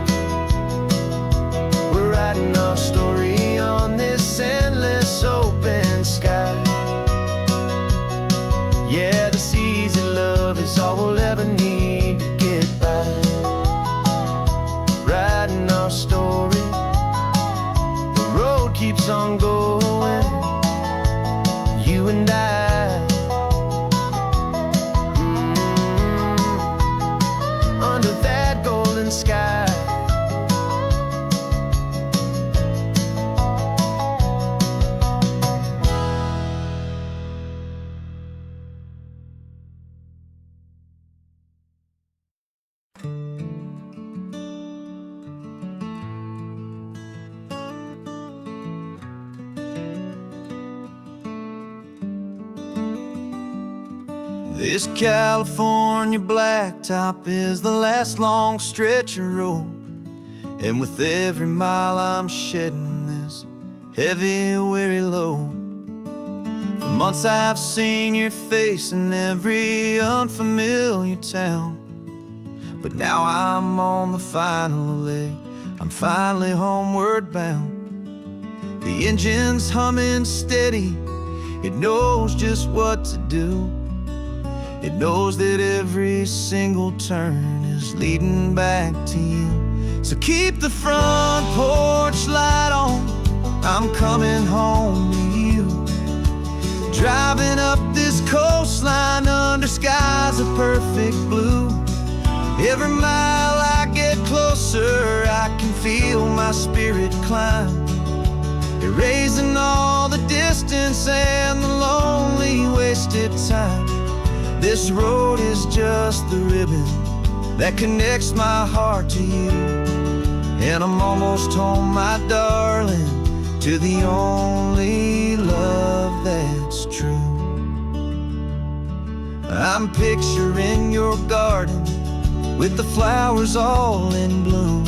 we're writing our story on this endless open sky. Yeah, this easy love is all we'll ever need to get by. Writing our story, the road keeps on going, you and I, under that golden sky. This California blacktop is the last long stretch of road, and with every mile I'm shedding this heavy, weary load. For months I've seen your face in every unfamiliar town, but now I'm on the final leg, I'm finally homeward bound. The engine's humming steady, it knows just what to do. It knows that every single turn is leading back to you. So keep the front porch light on, I'm coming home to you. Driving up this coastline under skies of perfect blue. Every mile I get closer, I can feel my spirit climb, erasing all the distance and the lonely wasted time. This road is just the ribbon that connects my heart to you, and I'm almost home, my darling, to the only love that's true. I'm picturing your garden with the flowers all in bloom.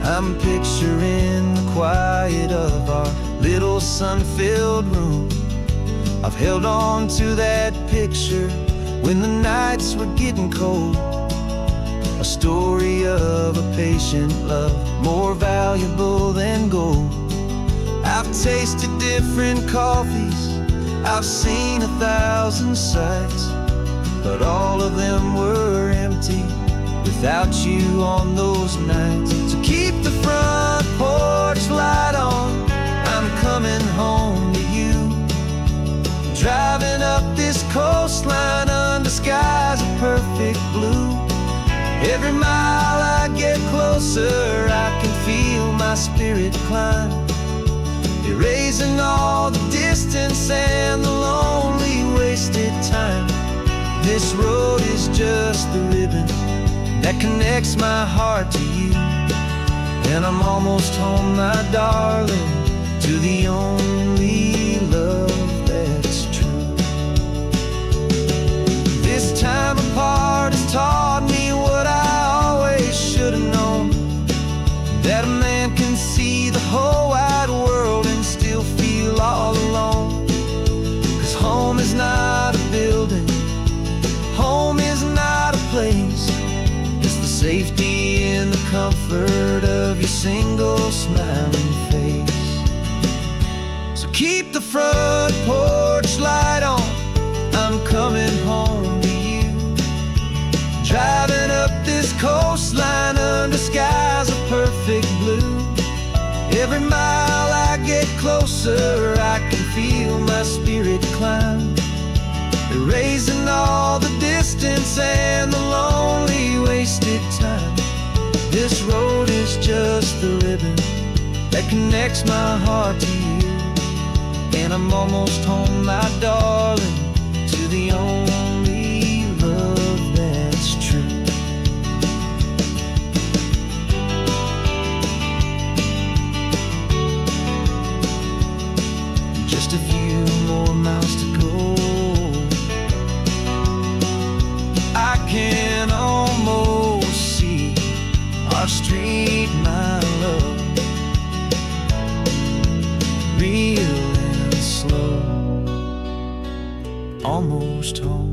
I'm picturing the quiet of our little sun-filled room. I've held on to that picture when the nights were getting cold, a story of a patient love, more valuable than gold. I've tasted different coffees, I've seen 1,000 sights, but all of them were empty without you on those nights. So keep the front porch light on, I'm coming home to you. Driving up this coastline under skies of perfect blue. Every mile I get closer, I can feel my spirit climb, erasing all the distance and the lonely wasted time. This road is just the ribbon that connects my heart to you, and I'm almost home, my darling, to the only love that's true. This time apart has taught me what I always should have known, that a man can see the whole wide world and still feel all alone. 'Cause home is not a building, home is not a place, it's the safety and the comfort of your single smiling face. So Keep the front porch light on, I'm coming home to you. Driving up this coastline under skies of perfect blue. Every mile I get closer, I can feel my spirit climb, erasing all the distance and the lonely wasted time. This road is just the ribbon that connects my heart to you, and I'm almost home, my darling, to the only love that's true. Just a few more miles to go, I can almost see our street, my love, real and slow, almost home.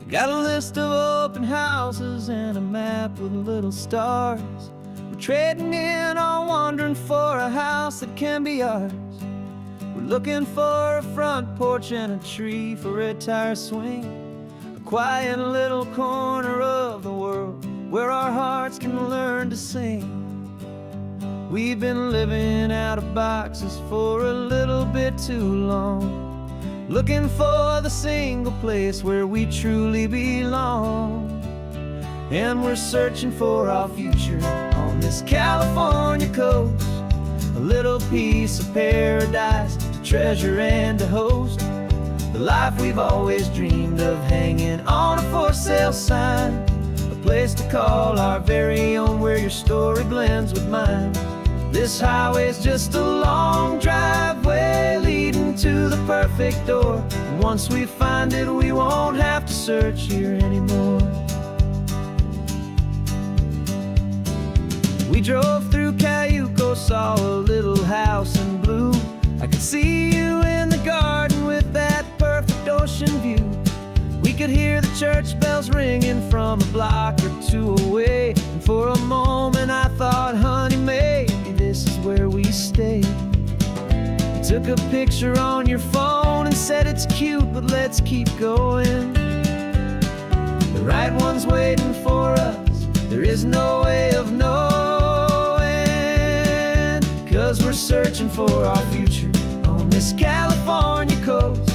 Got a list of open houses and a map with little stars. We're trading in on wandering for a house that can be ours. We're looking for a front porch and a tree for a tire swing, a quiet little corner of the world where our hearts can learn to sing. We've been living out of boxes for a little bit too long, looking for the single place where we truly belong. And we're searching for our future on this California coast, a little piece of paradise to treasure and to host, the life we've always dreamed of, hanging on a for sale sign, a place to call our very own where your story blends with mine. This highway's just a long driveway leading to the perfect door, and once we find it we won't have to search here anymore. We drove through Cayuco, saw a little house in blue. I could see you in the garden with that perfect ocean view. We could hear the church bells ringing from a block or two away, and for a moment I thought, honey, maybe this is where we stay. You took a picture on your phone and said it's cute, but let's keep going. The right one's waiting for us, there is no way of knowing, 'cause we're searching for our future on this California coast,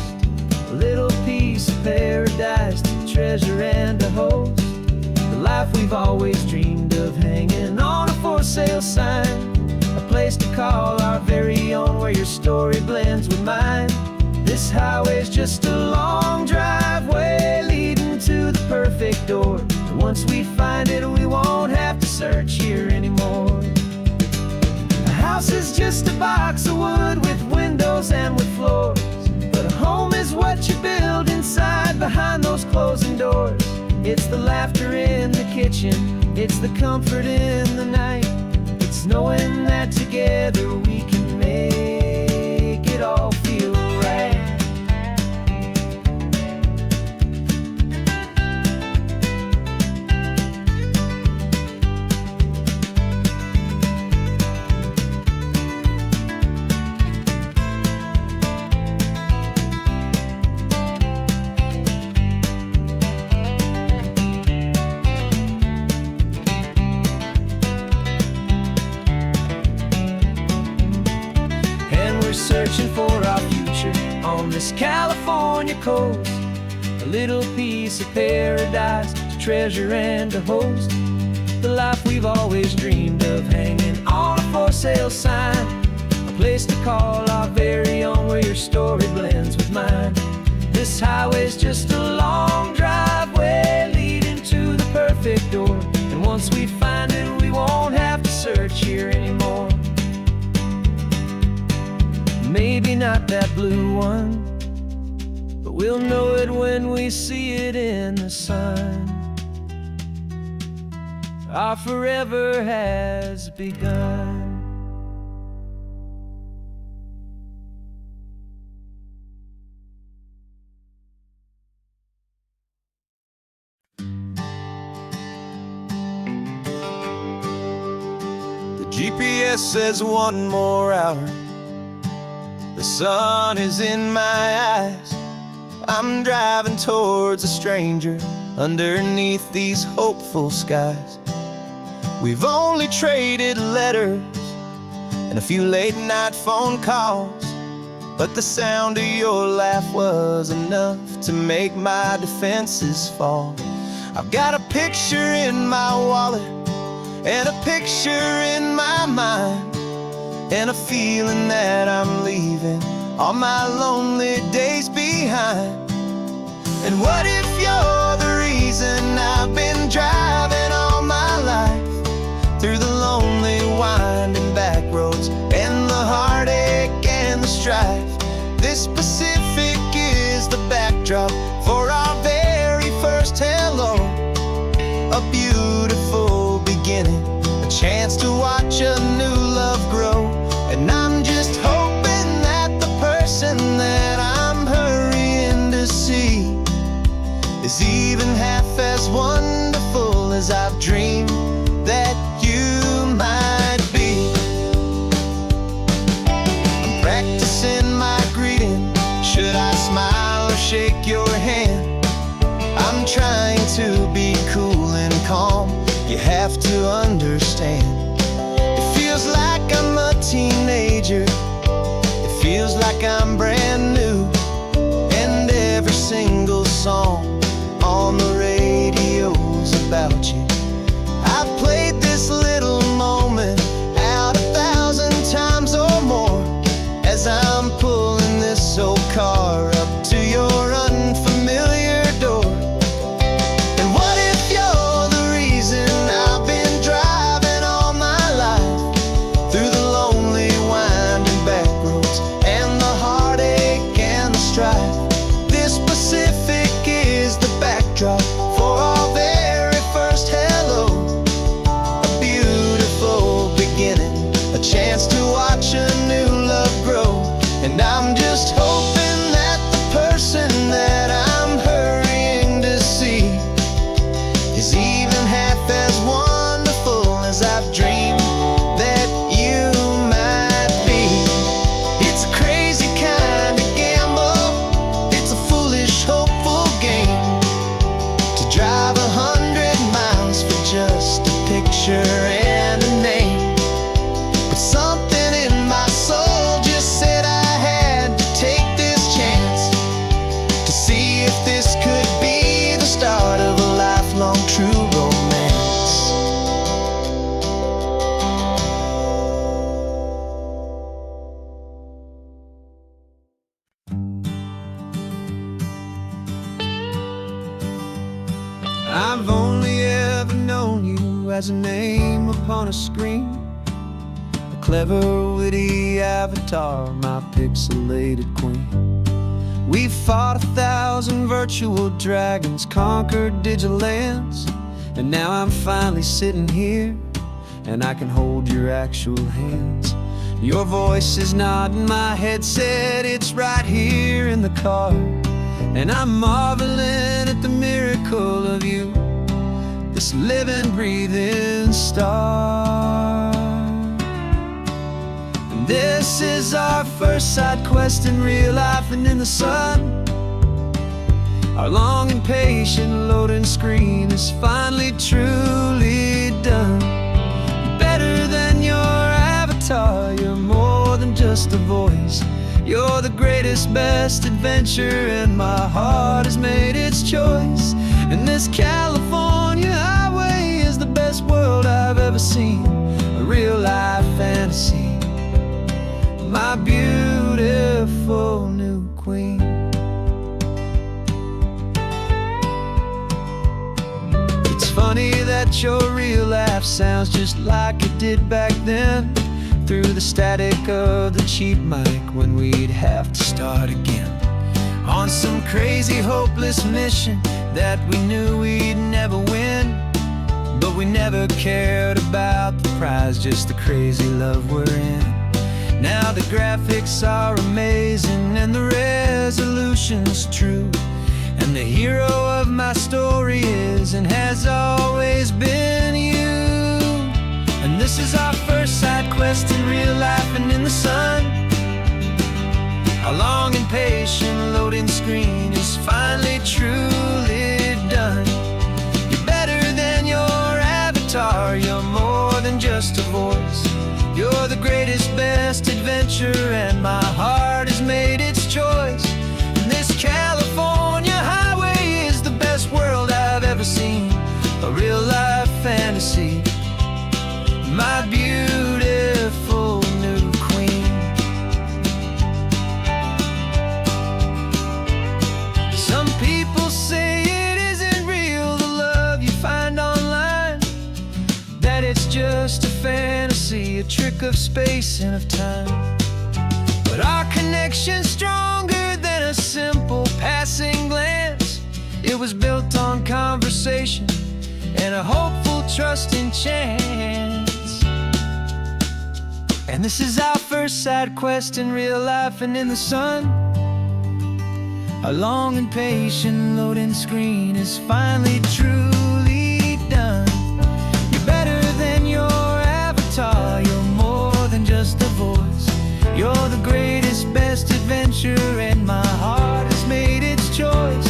a little piece of paradise to treasure and to host, the life we've always dreamed of, hanging on a for sale sign, a place to call our very own where your story blends with mine. This highway's just a long driveway leading to the perfect door, and once we find it we won't have to search here anymore. A house is just a box of wood with windows and with floors, but a home is what you build inside behind those closing doors. It's the laughter in the kitchen, it's the comfort in the night, it's knowing that together we can make it all feel right. Searching for our future on this California coast, a little piece of paradise to treasure and to host, the life we've always dreamed of, hanging on a for sale sign, a place to call our very own where your story blends with mine. This highway's just a long driveway leading to the perfect door, and once we find it we won't have to search here anymore. Maybe not that blue one, but we'll know it when we see it in the sun. Our forever has begun. GPS says 1 more hour. The sun is in my eyes. I'm driving towards a stranger underneath these hopeful skies. We've only traded letters and a few late night phone calls, but the sound of your laugh was enough to make my defenses fall. I've got a picture in my wallet and a picture in my mind, and a feeling that I'm leaving all my lonely days behind. And what if you're the reason I've been driving all my life, through the lonely winding back roads and the heartache and the strife? This Pacific is the backdrop for our very first hello. A beautiful beginning, a chance to watch a new love grow. And I'm just hoping that the person that I'm hurrying to see is even half as wonderful as I've dreamed that you might be. I'm practicing my greeting. Should I smile or shake your hand? I'm trying to be cool and calm. You have to understand. It feels like I'm a teenager. It feels like I'm brand new. And every single song on the radio's about you. I've played this little moment out 1,000 times or more, as I'm pulling this old car up to your unfamiliar door. And what if you're the reason I've been driving all my life, through the lonely winding back roads and the heartache and the strife? This Pacific is the backdrop for our very first hello. A beautiful beginning, a chance to watch a new love grow. And I'm just hoping that the person that I'm hurrying to see is even half as wonderful as I've dreamed that you might be. It's a crazy kind of gamble. It's a foolish, hopeful game to drive 100 miles for just a picture and a name. But something in my soul just said I had to take this chance to see if this could be the start of a lifelong true romance. I've only ever known you as a name upon a screen, a clever, witty avatar, my pixelated queen. We fought 1,000 virtual dragons, conquered digital lands, and now I'm finally sitting here, and I can hold your actual hands. Your voice is not in my headset, it's right here in the car, and I'm marveling at the miracle of you, this living, breathing star. And this is our first side quest in real life and in the sun. Our long and patient loading screen is finally truly done. You're better than your avatar, you're more than just a voice. You're the greatest, best adventure, and my heart has made its choice. And this California highway is the best world I've ever seen, a real life fantasy, my beautiful new queen. It's funny that your real life sounds just like it did back then, through the static of the cheap mic when we'd have to start again, on some crazy hopeless mission that we knew we'd never win. But we never cared about the prize, just the crazy love we're in. Now the graphics are amazing and the resolution's true, and the hero of my story is and has always been you. And This is our first side quest in real life and in the sun. Our long and patient loading screen is finally truly done. You're better than your avatar, you're more than just a voice. You're the greatest, best adventure, and my heart has made its choice. And this California highway is the best world I've ever seen. A real life fantasy, my beautiful new queen. Some people say it isn't real, the love you find online, that it's just a fantasy, a trick of space and of time. But our connection's stronger than a simple passing glance. It was built on conversation and a hopeful, trusting chance. And this is our first side quest in real life and in the sun. Our long and patient loading screen is finally truly done. You're better than your avatar, you're more than just a voice. You're the greatest, best adventure, and my heart has made its choice.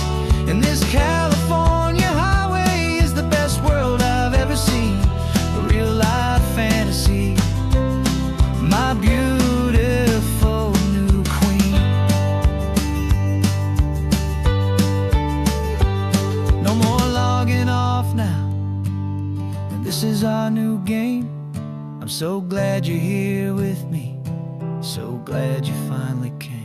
And this California highway is the best world I've ever seen. A real life fantasy, my beautiful new queen. No more logging off now, and this is our new game. I'm so glad you're here with me, so glad you finally came.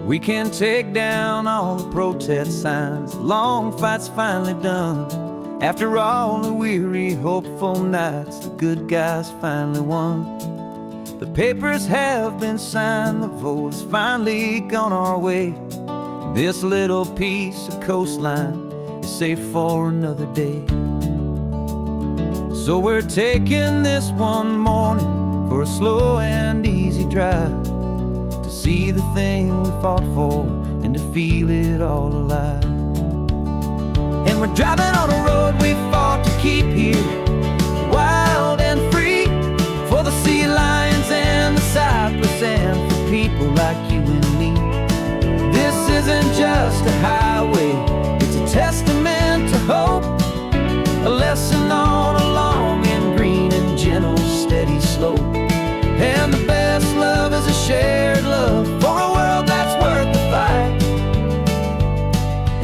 We can take down all the protest signs, long fight's finally done. After all the weary, hopeful nights, the good guys finally won. The papers have been signed, the vote's finally gone our way. This little piece of coastline is safe for another day. So we're taking this one morning for a slow and easy drive, to see the thing we fought for and to feel it all alive. And we're driving on a road we fought to keep here, wild and free, for the sea lions and the cypress and for people like you and me. This isn't just a highway, it's a testament to hope, a lesson on a long and green and gentle steady slope. And the best love is a shared love for a world that's worth the fight,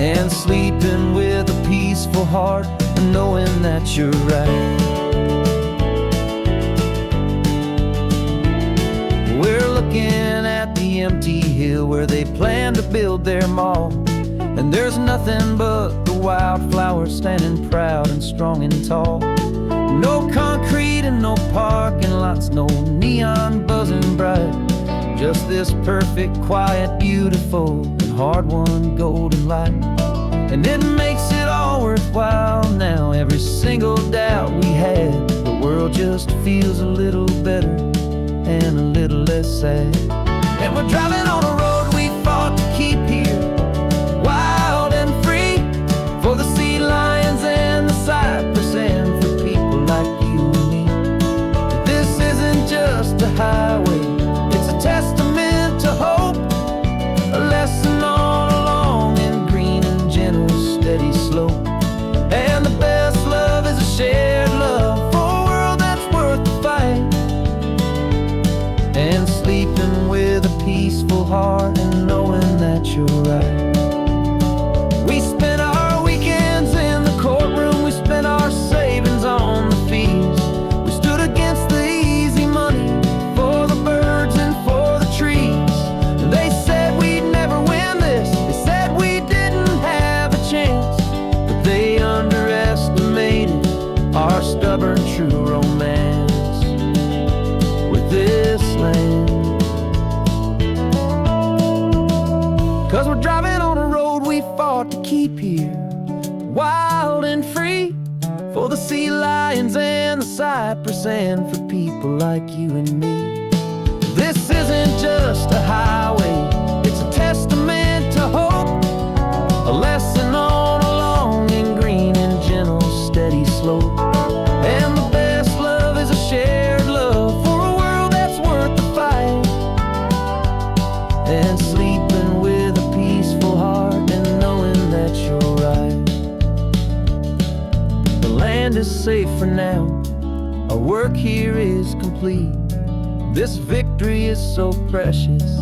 and sleeping with a peaceful heart and knowing that you're right. We're looking at the empty hill where they plan to build their mall, and there's nothing but the wildflowers standing proud and strong and tall. No concrete and no parking lots, no neon buzzing bright, just this perfect, quiet, beautiful, and hard-won golden light. And it makes it all worthwhile now. Every single doubt we had, the world just feels a little better and a little less sad. And we're driving on a road we fought to keep here, wild and free, for the sea lions and the cypress and for people like you and me. This isn't just a highway, it's a testament to hope, a lesson on a long and green and gentle steady slope. And the best love is a shared love for a world that's worth the fight, and sleeping with a peaceful heart and knowing that you're right. We spent our weekends in the courtroom, we spent our savings on the fees. We stood against the easy money for the birds and for the trees. And they said we'd never win this, they said we didn't have a chance, but they underestimated our stubborn true romance with this land. 'Cause we're driving on a road we fought to keep here, wild and free, for the sea lions and the cypress and for people like you and me. This isn't just a highway, it's a testament to hope, a lesson on a long and green and gentle steady slope. And the best love is a shared love for a world that's worth the fight, and sleeping with a peaceful heart and knowing that you're right. The land is safe for now, our work here is complete. This victory is so precious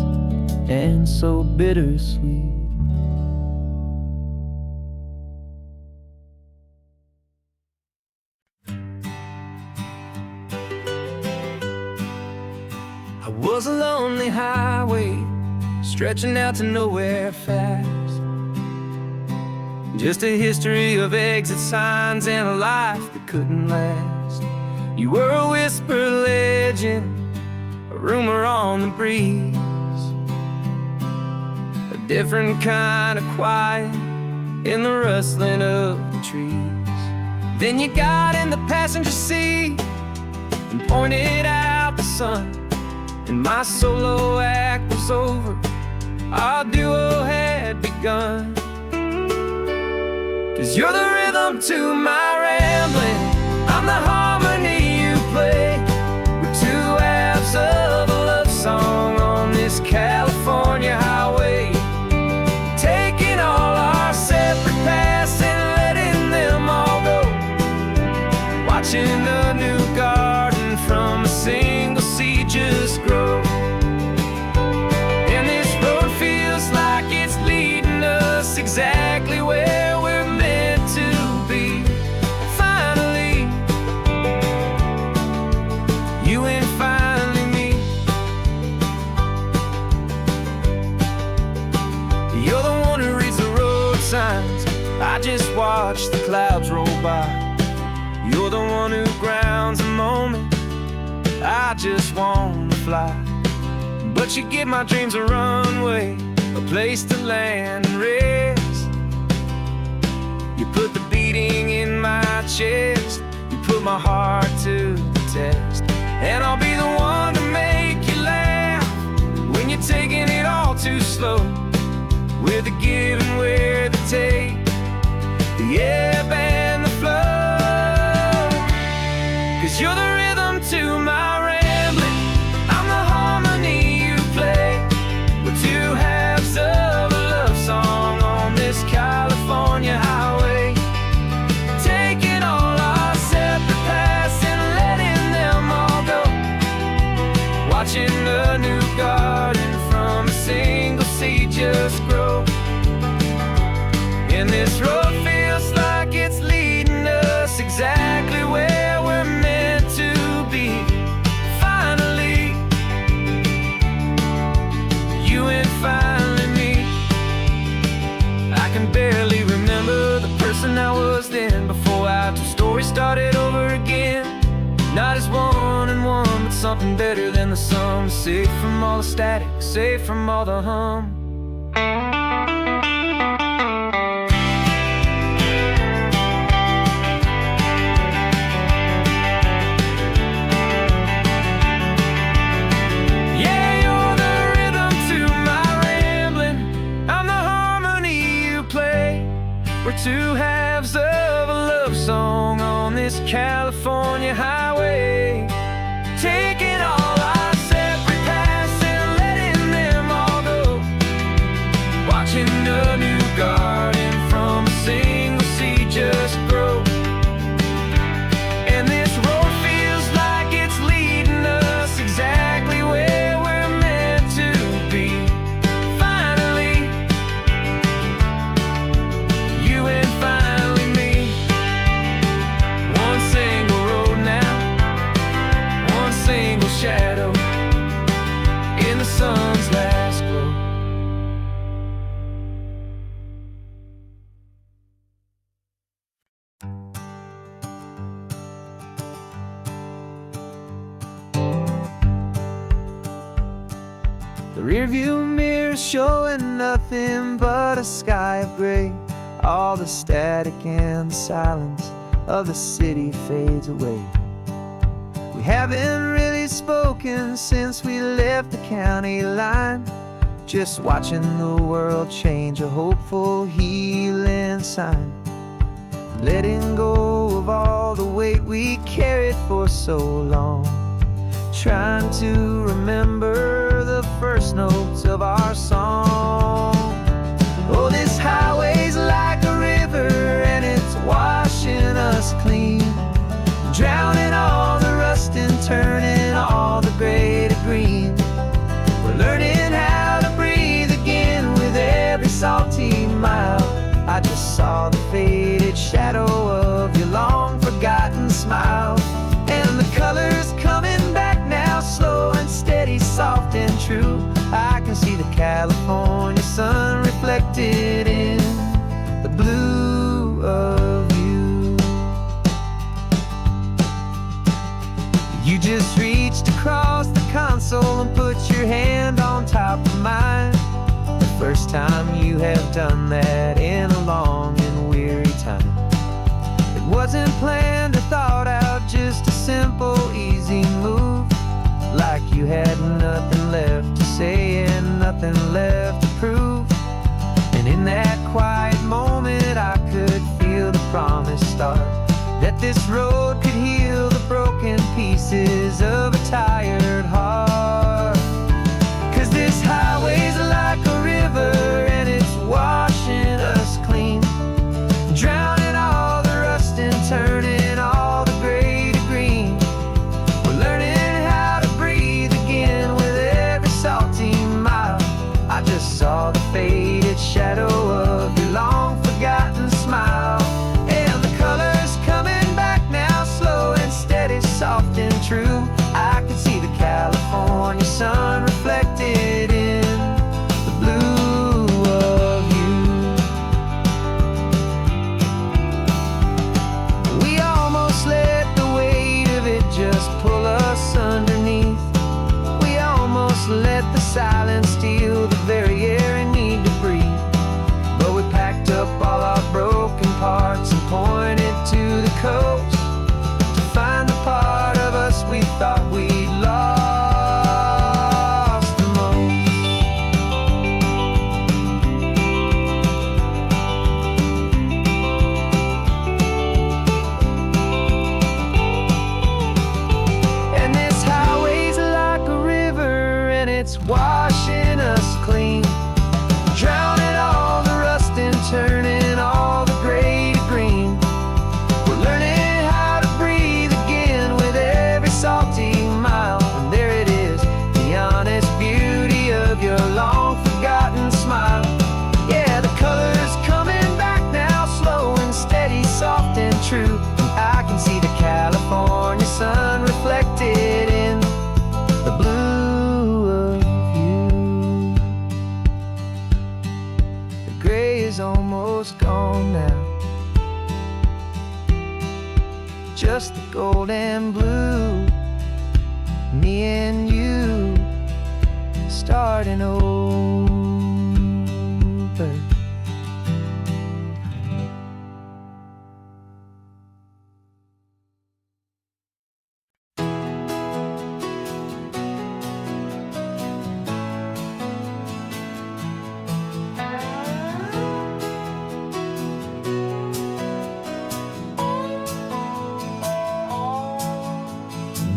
and so bittersweet. I was a lonely highway stretching out to nowhere fast, just a history of exit signs and a life that couldn't last. You were a whisper legend, a rumor on the breeze, a different kind of quiet in the rustling of the trees. Then you got in the passenger seat and pointed out the sun, and my solo act was over, our duo had begun. 'Cause you're the rhythm to my rambling, I'm the harmony you play. We're two halves of a love song on this California highway, taking all our separate paths and letting them all go, watching a new garden from a single seed just grow. And this road feels like it's leading us exactly where we're meant to be. Finally, you and finally me. You're the one who reads the road signs, I just watch the clouds roll by. You're the one who grounds a moment, I just wanna fly. But you give my dreams a runway, a place to land and rest. You put the beating in my chest, you put my heart to the test. And I'll be the one to make you laugh when you're taking it all too slow, with the give and with the take, the ebb and the flow. 'Cause you're the rhythm to my rambling, I'm the harmony you play. We're two halves of a love song on this California highway, taking all our separate paths and letting them all go, watching a new garden from a single seed just grow. And this road feels like it's leading us exactly where we're meant to be. Finally, you and finally me. I can barely remember the person I was then, before our two stories started over again. Not as one and one, but something better than the sum. Safe from all the static, safe from all the hum. We're two halves of a love song on this California highway, taking all our separate paths and letting them all go, watching a new garden from a single seed just grow. And this road feels like it's leading us exactly where we're meant to be. Finally, you and finally me. One single road now, one single shadow in the sun's last glow. The rearview mirror showing nothing but a sky of gray. All the static and the silence of the city fades away. haven't really spoken since we left the county line. Just watching the world change, a hopeful healing sign. Letting go of all the weight we carried for so long. Trying to remember the first notes of our song. Oh, this highway's like a river and it's washing us clean, drowning all the rust and turning all the gray to green. We're learning how to breathe again with every salty mile. I just saw the faded shadow of your long forgotten smile. And the colors coming back now, slow and steady, soft and true. I can see the California sun reflected in the blue of you. You just reached across the console and put your hand on top of mine. The first time you have done that in a long and weary time. It wasn't planned or thought out, just a simple, easy move. Like you had nothing left to say and nothing left to prove. And in that quiet moment I could feel the promise start, that this road could heal the broken pieces of a tired heart. 'Cause this highway's like a river and it's washing us clean, drowning all the rust and turning all the gray to green. We're learning how to breathe again with every salty mile. I just saw the faded shadow of your long forgotten smile. And the colors coming back now, slow and steady, soft and true. I can see the California sun reflected in the blue of you. We almost let the weight of it just pull us underneath. We almost let the silence steal the very air we need to breathe. But we packed up all our broken parts and pointed to the coast to find the part of us we thought we'd lost the most. And this highway's like a river and it's washing us clean, drowning all the rust and turning all the gray to green. We're learning how to breathe again with every salty mile. And there it is, the honest beauty of your long forgotten smile. Yeah, the colors coming back now, slow and steady, soft and true. And I can see the California sun reflected in the blue of you. The gray is almost gone now, just the gold and blue. Me and you starting over.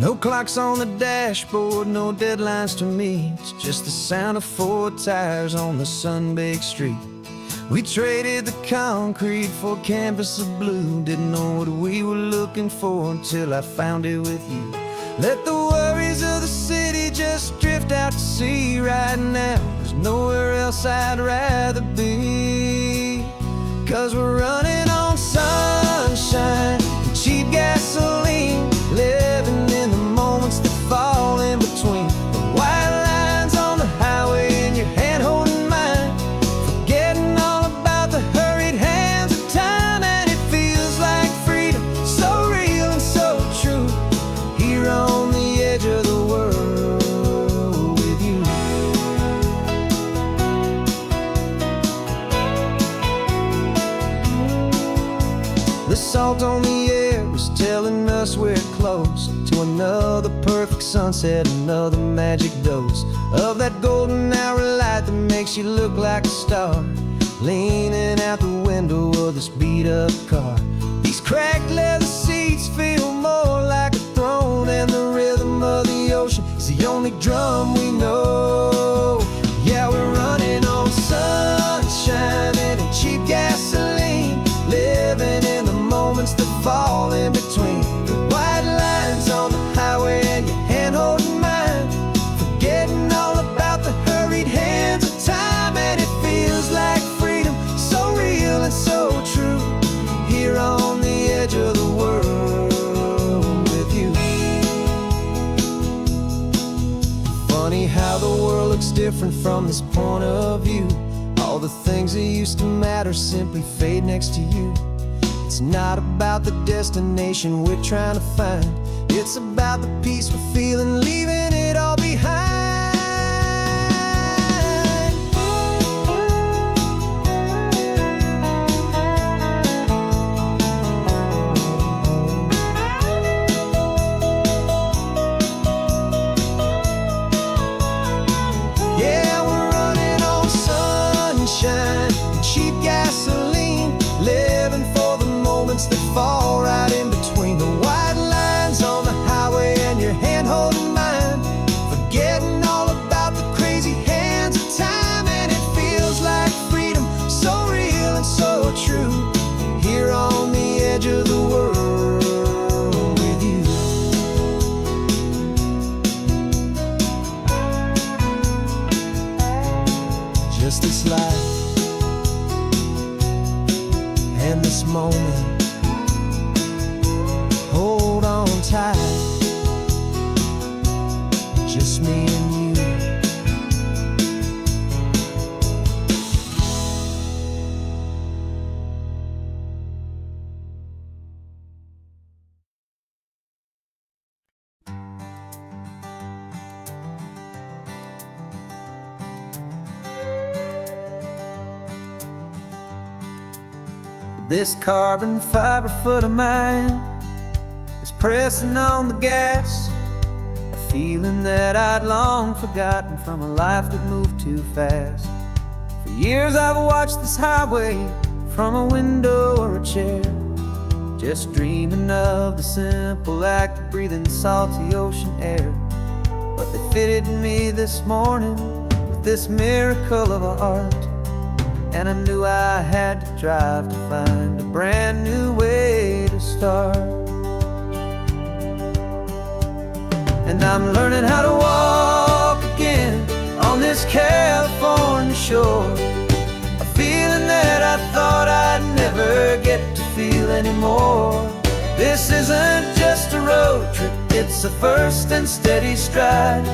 No clocks on the dashboard, no deadlines to meet. It's just the sound of 4 tires on the sun-baked street. We traded the concrete for a canvas of blue. Didn't know what we were looking for until I found it with you. Let the worries of the city just drift out to sea right now. There's nowhere else I'd rather be. 'Cause we're running on sunshine and cheap gasoline, living in the moments that fall in between. The white lines on the highway and your hand holding mine, forgetting all about the hurried hands of time. And it feels like freedom, so real and so true, here on the edge of the world with you. The salt on the air is telling us we're close to a another perfect sunset, another magic dose of that golden hour light that makes you look like a star, leaning out the window of this beat-up car. These cracked leather seats feel more like a throne, and the rhythm of the ocean is the only drum we know. Yeah, we're running on sunshine and cheap gasoline, living in the moments that fall in between the white lines on the highway and your hand holding mine, forgetting all about the hurried hands of time. And it feels like freedom, so real and so true, here on the edge of the world with you. Funny how the world looks different from this point of view. All the things that used to matter simply fade next to you. It's not about the destination we're trying to find, it's about the peace we're feeling, leaving it all behind. Yeah, we're running on sunshine and cheap gasoline, living for the moments that fall right in between the white lines on the highway and your hand holding mine, forgetting all about the crazy hands of time. And it feels like freedom, so real and so true, here on the edge of the world with you. Just this life and this moment, hold on tight, just me and you. This carbon fiber foot of mine is pressing on the gas, a feeling that I'd long forgotten from a life that moved too fast. For years I've watched this highway from a window or a chair, just dreaming of the simple act of breathing salty ocean air. But they fitted me this morning with this miracle of art, and I knew I had to drive to find a brand new way to start. And I'm learning how to walk again on this California shore, a feeling that I thought I'd never get to feel anymore. This isn't just a road trip, it's a first and steady stride,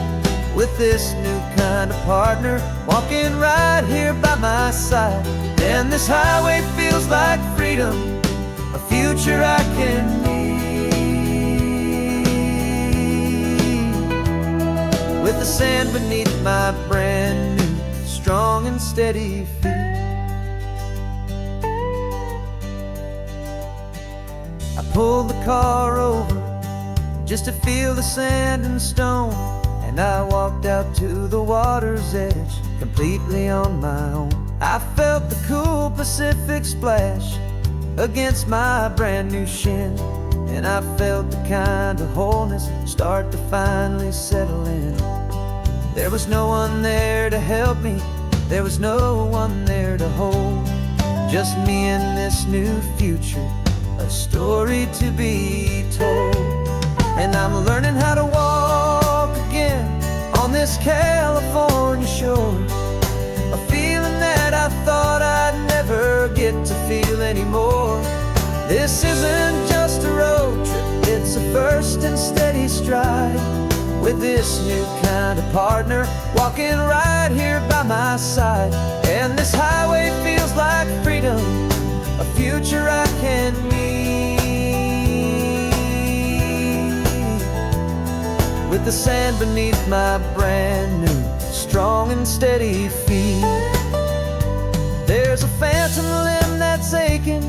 with this new kind of partner walking right here by my side. And this highway feels like freedom, a future I can need, with the sand beneath my brand new strong and steady feet. I pulled the car over just to feel the sand and stone, and I walked out to the water's edge completely on my own. I felt the cool Pacific splash against my brand new shin, and I felt the kind of wholeness start to finally settle in. There was no one there to help me, there was no one there to hold, just me and this new future, a story to be told. And I'm learning how to walk again on this California shore, a feeling that I thought I'd never get to feel anymore. This isn't just a road trip, it's a first and steady stride, with this new kind of partner walking right here by my side. And this highway feels like freedom, a future I can need, with the sand beneath my brand new strong and steady feet. There's a phantom limb that's aching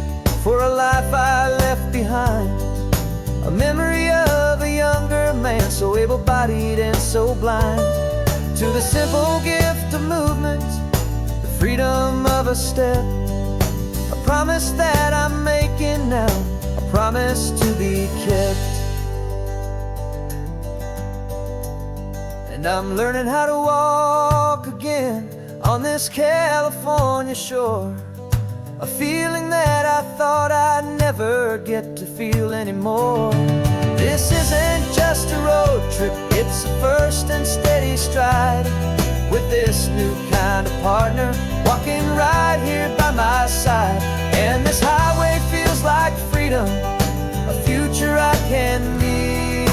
for a life I left behind, a memory of a younger younger man, so able-bodied and so blind, to the simple gift of movement, the freedom of a step. A promise that I'm making now, a promise to be kept. And I'm learning how to walk again on this California shore, a feeling that I thought I'd never get to feel anymore. This isn't just a road trip, it's a first and steady stride, with this new kind of partner walking right here by my side. And this highway feels like freedom, a future I can meet,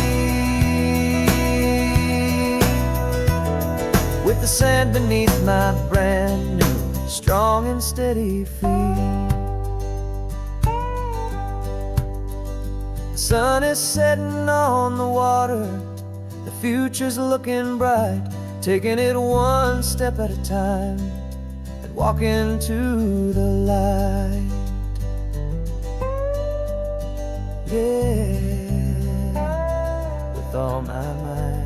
with the sand beneath my brand new strong and steady feet. The sun is setting on the water, the future's looking bright, taking it one step at a time and walking to the light. Yeah, with all my might.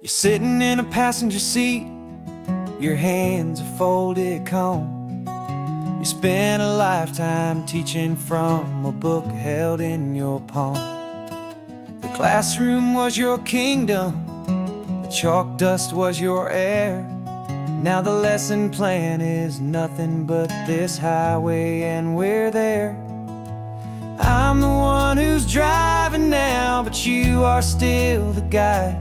You're sitting in a passenger seat, your hands are folded calm. You spent a lifetime teaching from a book held in your palm. The classroom was your kingdom, the chalk dust was your air. Now the lesson plan is nothing but this highway, and we're there. I'm the one who's driving now, but you are still the guide,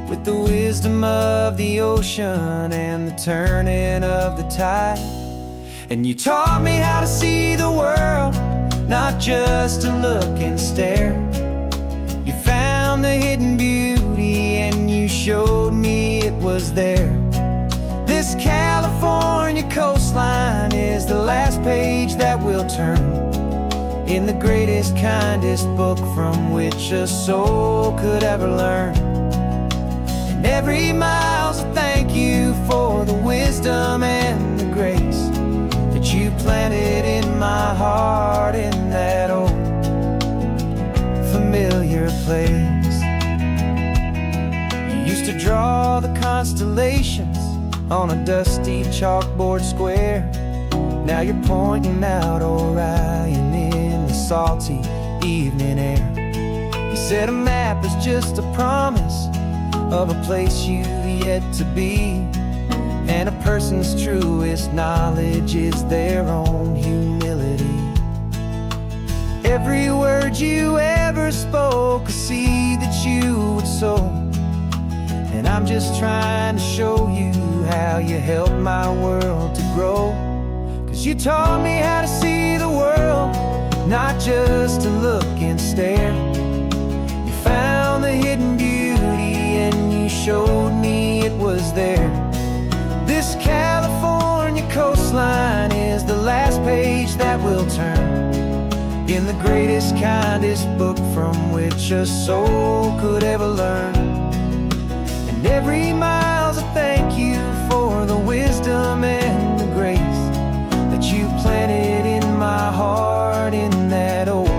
with the wisdom of the ocean and the turning of the tide. And you taught me how to see the world, not just to look and stare. You found the hidden beauty and you showed me it was there. This California coastline is the last page that we'll turn in the greatest, kindest book from which a soul could ever learn. Every mile's a thank you for the wisdom and the grace that you planted in my heart in that old familiar place. You used to draw the constellations on a dusty chalkboard square. Now you're pointing out Orion in the salty evening air. You said a map is just a promise of a place you've yet to be, and a person's truest knowledge is their own humility. Every word you ever spoke, a seed that you would sow, and I'm just trying to show you how you helped my world to grow. 'Cause you taught me how to see the world, not just to look and stare. You found the hidden beauty and you showed me it was there. This California coastline is the last page that we'll turn in the greatest, kindest book from which a soul could ever learn. And every mile's a thank you for the wisdom and the grace that you planted in my heart in that old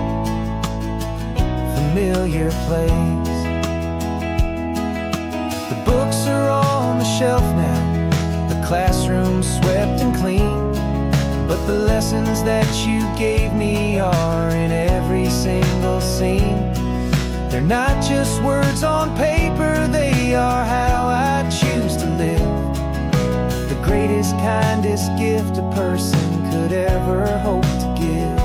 familiar place. The books are on the shelf now, the classroom swept and clean, but the lessons that you gave me are in every single scene. They're not just words on paper, they are how I choose to live. The greatest, kindest gift a person could ever hope to give.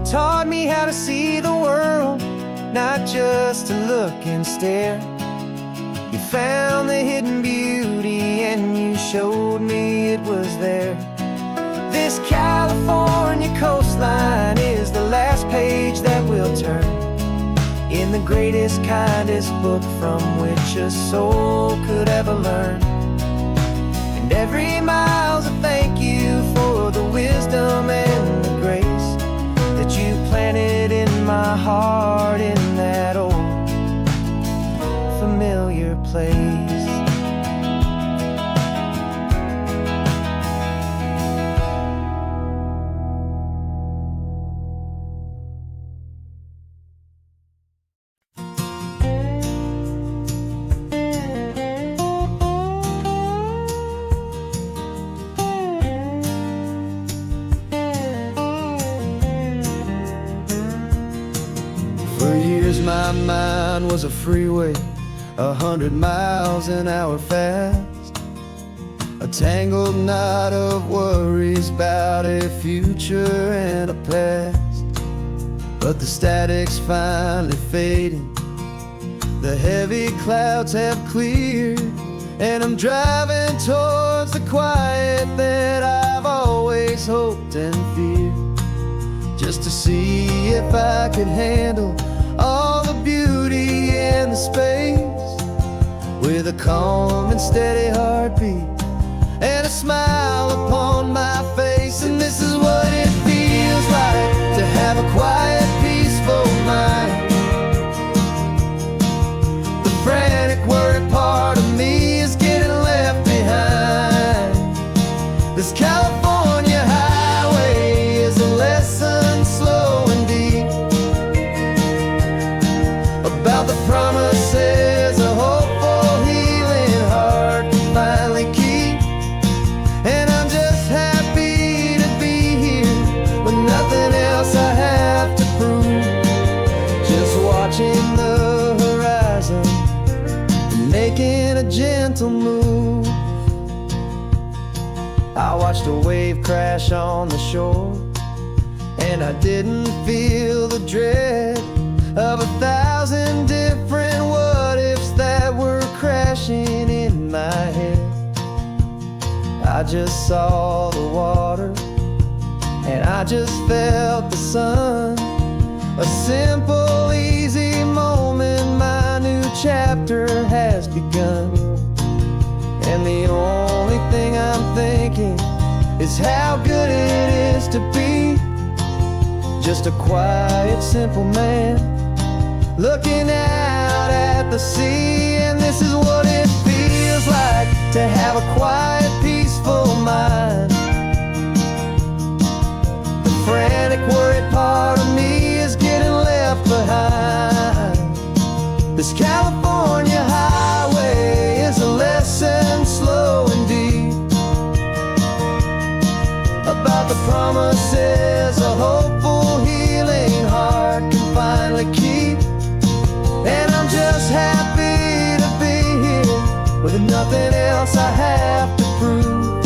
Taught me how to see the world, not just to look and stare. You found the hidden beauty and you showed me it was there. This California coastline is the last page that we'll turn in the greatest, kindest book from which a soul could ever learn. And every mile's a thank you for the wisdom and the grace that you planted in my heart in that old familiar place. For years my mind was a freeway, 100 miles an hour fast, a tangled knot of worries about a future and a past. But the static's finally fading, the heavy clouds have cleared, and I'm driving towards the quiet that I've always hoped and feared, just to see if I could handle all the beauty and the space, with a calm and steady heartbeat and a smile upon my face. And this is what it feels like to have a quiet, peaceful mind. The frantic, worried part of me is getting left behind. This California highway is a lesson slow and deep about the promises a hopeful, healing heart can finally keep. And I'm just happy to be here with nothing else I have to prove, just watching the horizon and making a gentle move. I watched a wave crash on the shore, and I didn't feel the dread of 1,000 different what-ifs that were crashing in my head. I just saw the water, and I just felt the sun. A simple, easy moment, my new chapter has begun. And the only thing I'm thinking is how good it is to be just a quiet, simple man looking out at the sea. And this is what it feels like to have a quiet, peaceful mind. The frantic, worried part of me is getting left behind. This California highway is a lesson slow and deep about the promises a hopeful, healing heart can finally keep. And I'm just happy to be here with nothing else I have to prove,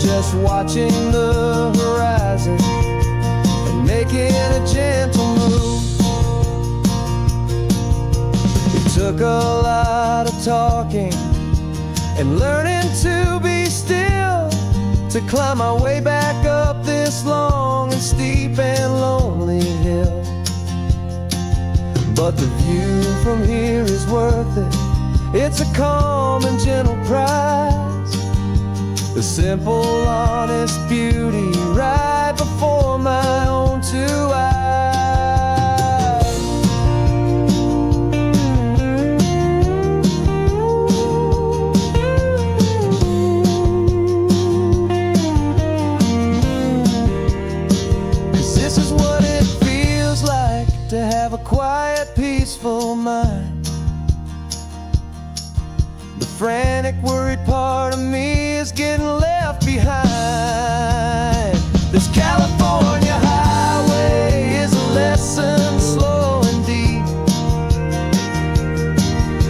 just watching the horizon and making a gentle move. It took a lot of talking and learning to be still to climb my way back up this long and steep and lonely hill. But the view from here is worth it. It's a calm and gentle prize, the simple, honest beauty right before my own two eyes. To have a quiet, peaceful mind. The frantic, worried part of me is getting left behind. This California highway is a lesson slow and deep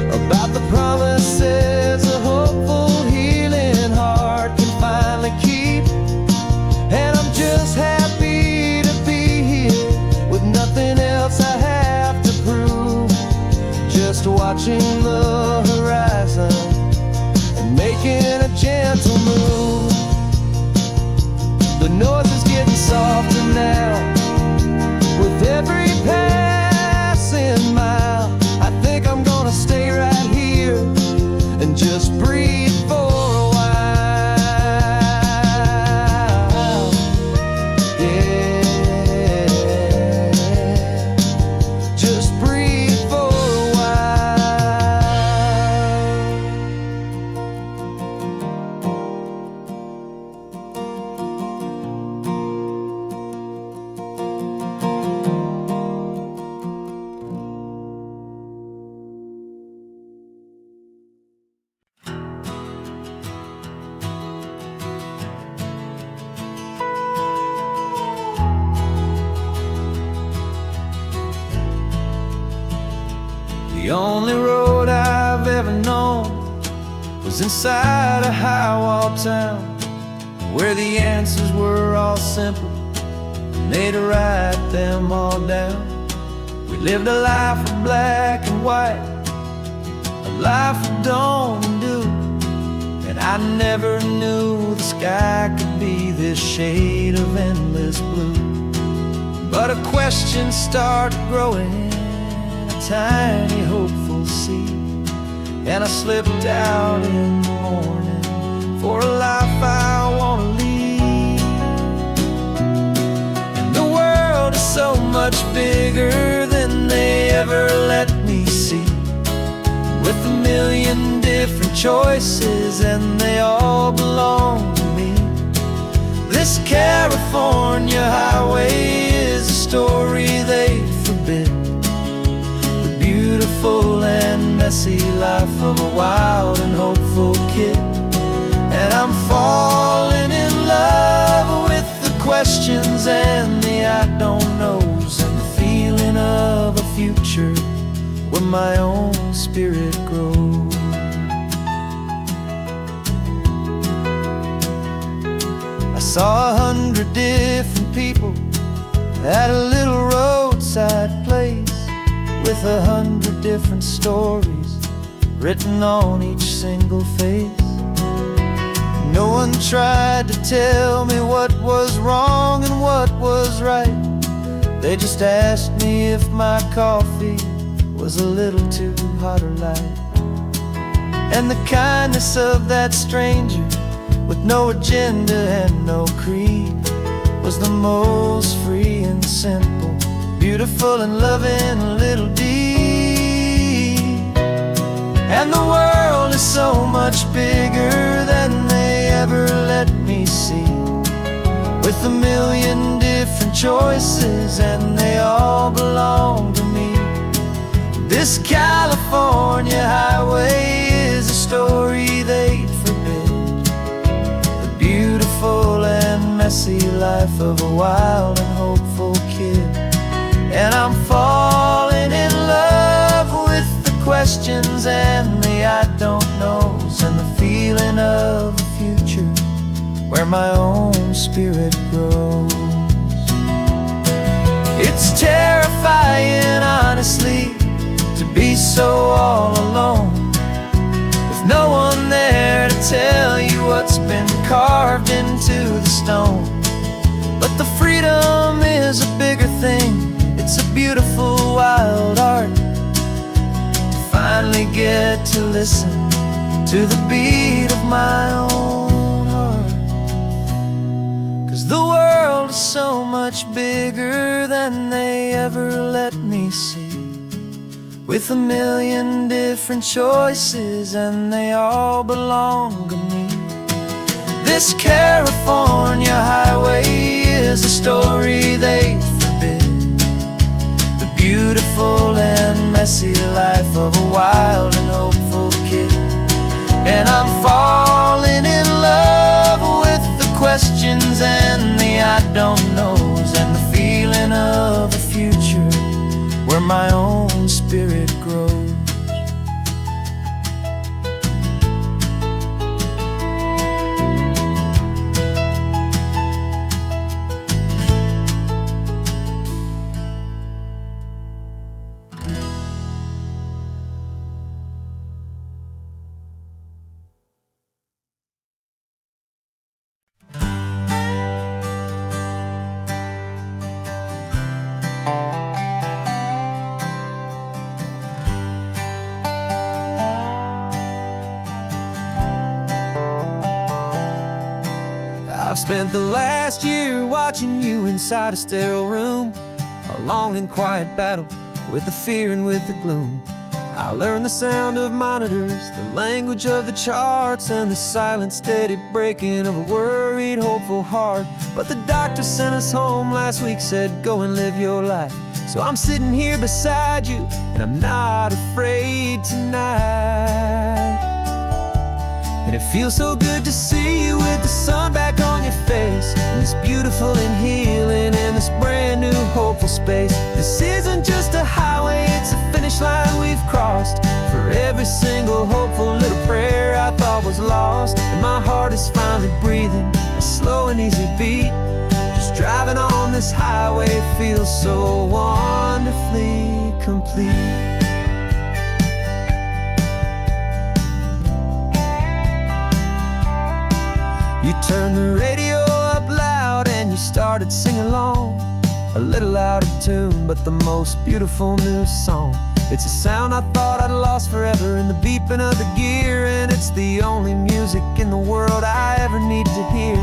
about the promises a hopeful, healing heart can finally keep. And I'm just happy to be here with nothing else I have to prove, just watching the horizon and making a gentle move. The noise is getting softer now with The only road I've ever known was inside a high-wall town, where the answers were all simple, and they'd write them all down. We lived a life of black and white, a life of dawn and dew, and I never knew the sky could be this shade of endless blue. But a question started growing, a tiny hopeful seed, and I slipped out in the morning for a life I want to lead. And the world is so much bigger than they ever let me see, with a million different choices and they all belong to me. This California highway is a story they forbid, the beautiful and messy life of a wild and hopeful kid. And I'm falling in love with the questions and the I don't knows, and the feeling of a future where my own spirit grows. I saw 100 different people at a little roadside place, with 100 different stories written on each single face. No one tried to tell me what was wrong and what was right. They just asked me if my coffee was a little too hot or light. And the kindness of that stranger, with no agenda and no creed, was the most free and simple, beautiful and loving little deed. And the world is so much bigger than they ever let me see, with a million different choices and they all belong to me. This California highway is a story they'd forbid, the beautiful and messy life of a wild and hopeful kid. And I'm falling in love with the questions and the I don't knows, and the feeling of a future where my own spirit grows. It's terrifying, honestly, to be so all alone, with no one there to tell you what's been carved into the stone. But the freedom is a bigger thing, it's a beautiful wild art, to finally get to listen to the beat of my own heart. 'Cause the world is so much bigger than they ever let me see, with a million different choices and they all belong to me. This California highway is a story they forbid, the beautiful and messy life of a wild and hopeful kid. And I'm falling in love with the questions and the I don't knows, and the feeling of a future where my own spirit grows. I've spent the last year watching you inside a sterile room, a long and quiet battle with the fear and with the gloom. I learned the sound of monitors, the language of the charts, and the silent, steady breaking of a worried, hopeful heart. But the doctor sent us home last week, said go and live your life. So I'm sitting here beside you, and I'm not afraid tonight. And it feels so good to see you with the sun back on your face, and this beautiful and healing in this brand new hopeful space. This isn't just a highway, it's a finish line we've crossed. thought was lost, and my heart is finally breathing a slow and easy beat. Just driving on this highway feels so wonderfully complete. You turned the radio up loud and you started singing along, a little out of tune, but the most beautiful new song. It's a sound I thought I'd lost forever in the beeping of the gear, and it's the only music in the world I ever need to hear.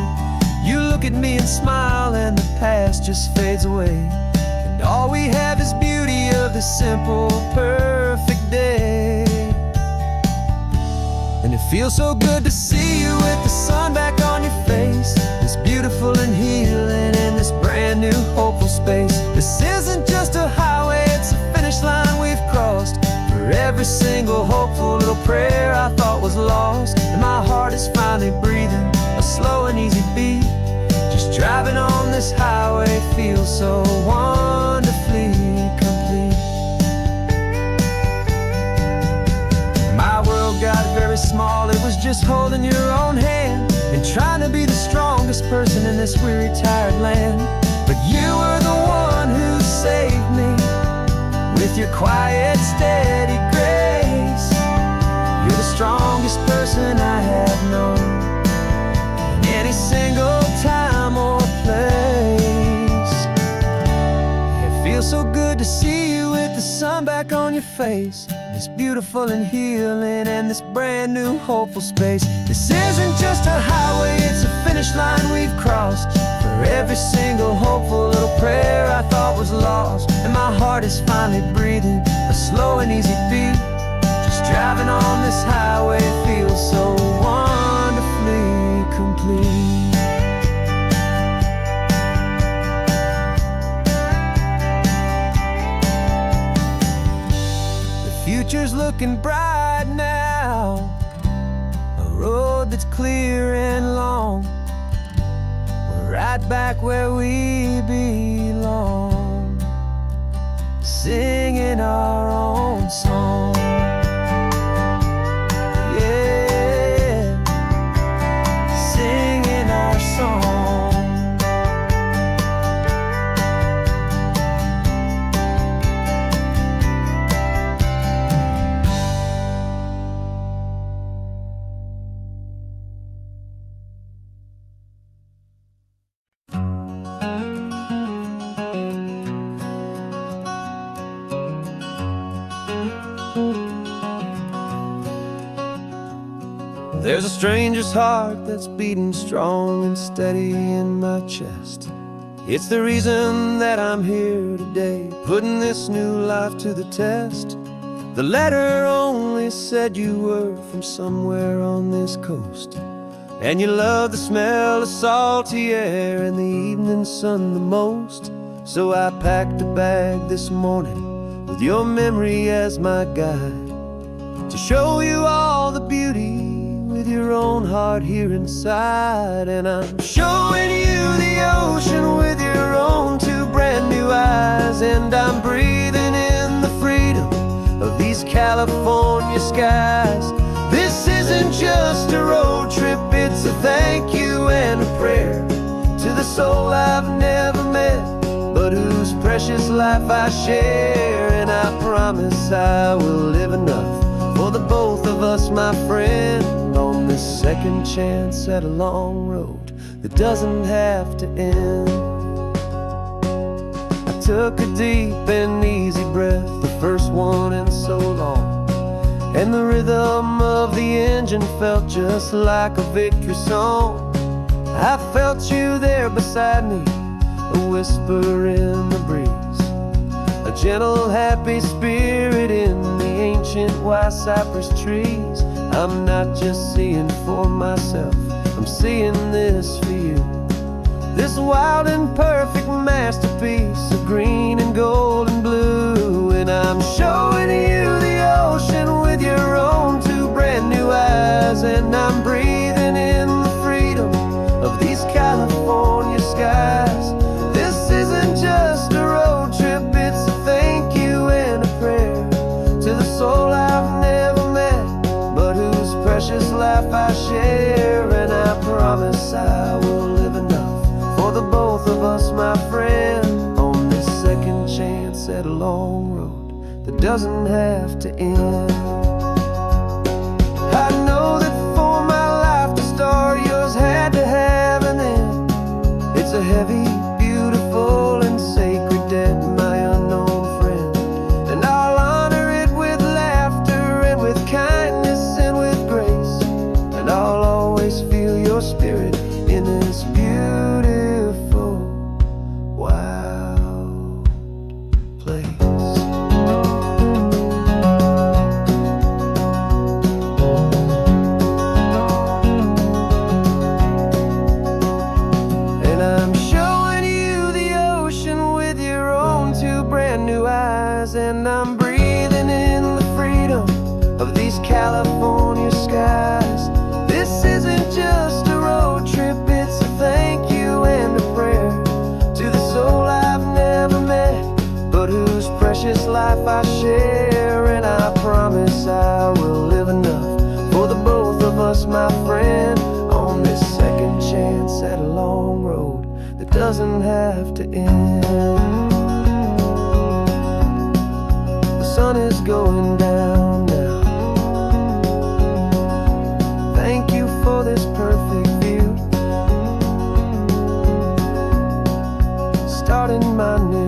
You look at me and smile, and the past just fades away, and all we have is beauty of this simple, perfect day. And it feels so good to see you with the sun back on your face, this beautiful and healing in this brand new hopeful space. This isn't just a highway, it's a finish line we've crossed. For every single hopeful little prayer I thought was lost, and my heart is finally breathing a slow and easy beat. Just driving on this highway feels so wonderfully complete. My world got very small, it was just holding your own hand and trying to be the strongest person in this weary, tired land. But you were the one who saved me with your quiet, steady grace. You're the strongest person I have known in any single time or place. It feels so good to see you with the sun back on your face, this beautiful and healing and this brand new hopeful space. This isn't just a highway, it's a finish line we've crossed. For every single hopeful little prayer I thought was lost, and my heart is finally breathing a slow and easy beat. Just driving on this highway feels so wonderfully complete. Future's looking bright now, a road that's clear and long. We're right back where we belong, singing our own song. Yeah, singing our song. There's a stranger's heart that's beating strong and steady in my chest. It's the reason that I'm here today, putting this new life to the test. The letter only said you were from somewhere on this coast, and you love the smell of salty air and the evening sun the most. So I packed a bag this morning with your memory as my guide, to show you all the beauty with your own heart here inside. And I'm showing you the ocean with your own two brand new eyes, and I'm breathing in the freedom of these California skies. This isn't just a road trip, it's a thank you and a prayer to the soul I've never met, but whose precious life I share. And I promise I will live enough for the both of us, my friend, on this second chance at a long road that doesn't have to end. I took a deep and easy breath, the first one in so long, and the rhythm of the engine felt just like a victory song. I felt you there beside me, a whisper in the breeze, a gentle, happy spirit in the ancient white cypress trees. I'm not just seeing for myself, I'm seeing this for you, this wild and perfect masterpiece of green and gold and blue. And I'm showing you the ocean with your own two brand new eyes, and I'm breathing in the freedom of these California skies. This isn't just a road trip, it's a thank you and a prayer to the soul I've never met, but whose precious life life I share, and I promise I will live enough for the both of us, my friend, on this second chance at a long road that doesn't have to end. I know that for my life to start, yours had to have an end. It's a heavy, beautiful, and sacred debt, my unknown friend, and I'll honor it with laughter and with kindness and with grace, and I'll always feel your spirit in this beautiful, wild place. New eyes, and I'm breathing in the freedom of these California skies. This isn't just a road trip, it's a thank you and a prayer to the soul I've never met, but whose precious life I share. And I promise I will live enough for the both of us, my friend, on this second chance at a long road that doesn't have to end. The sun is going down now. Thank you for this perfect view, starting my new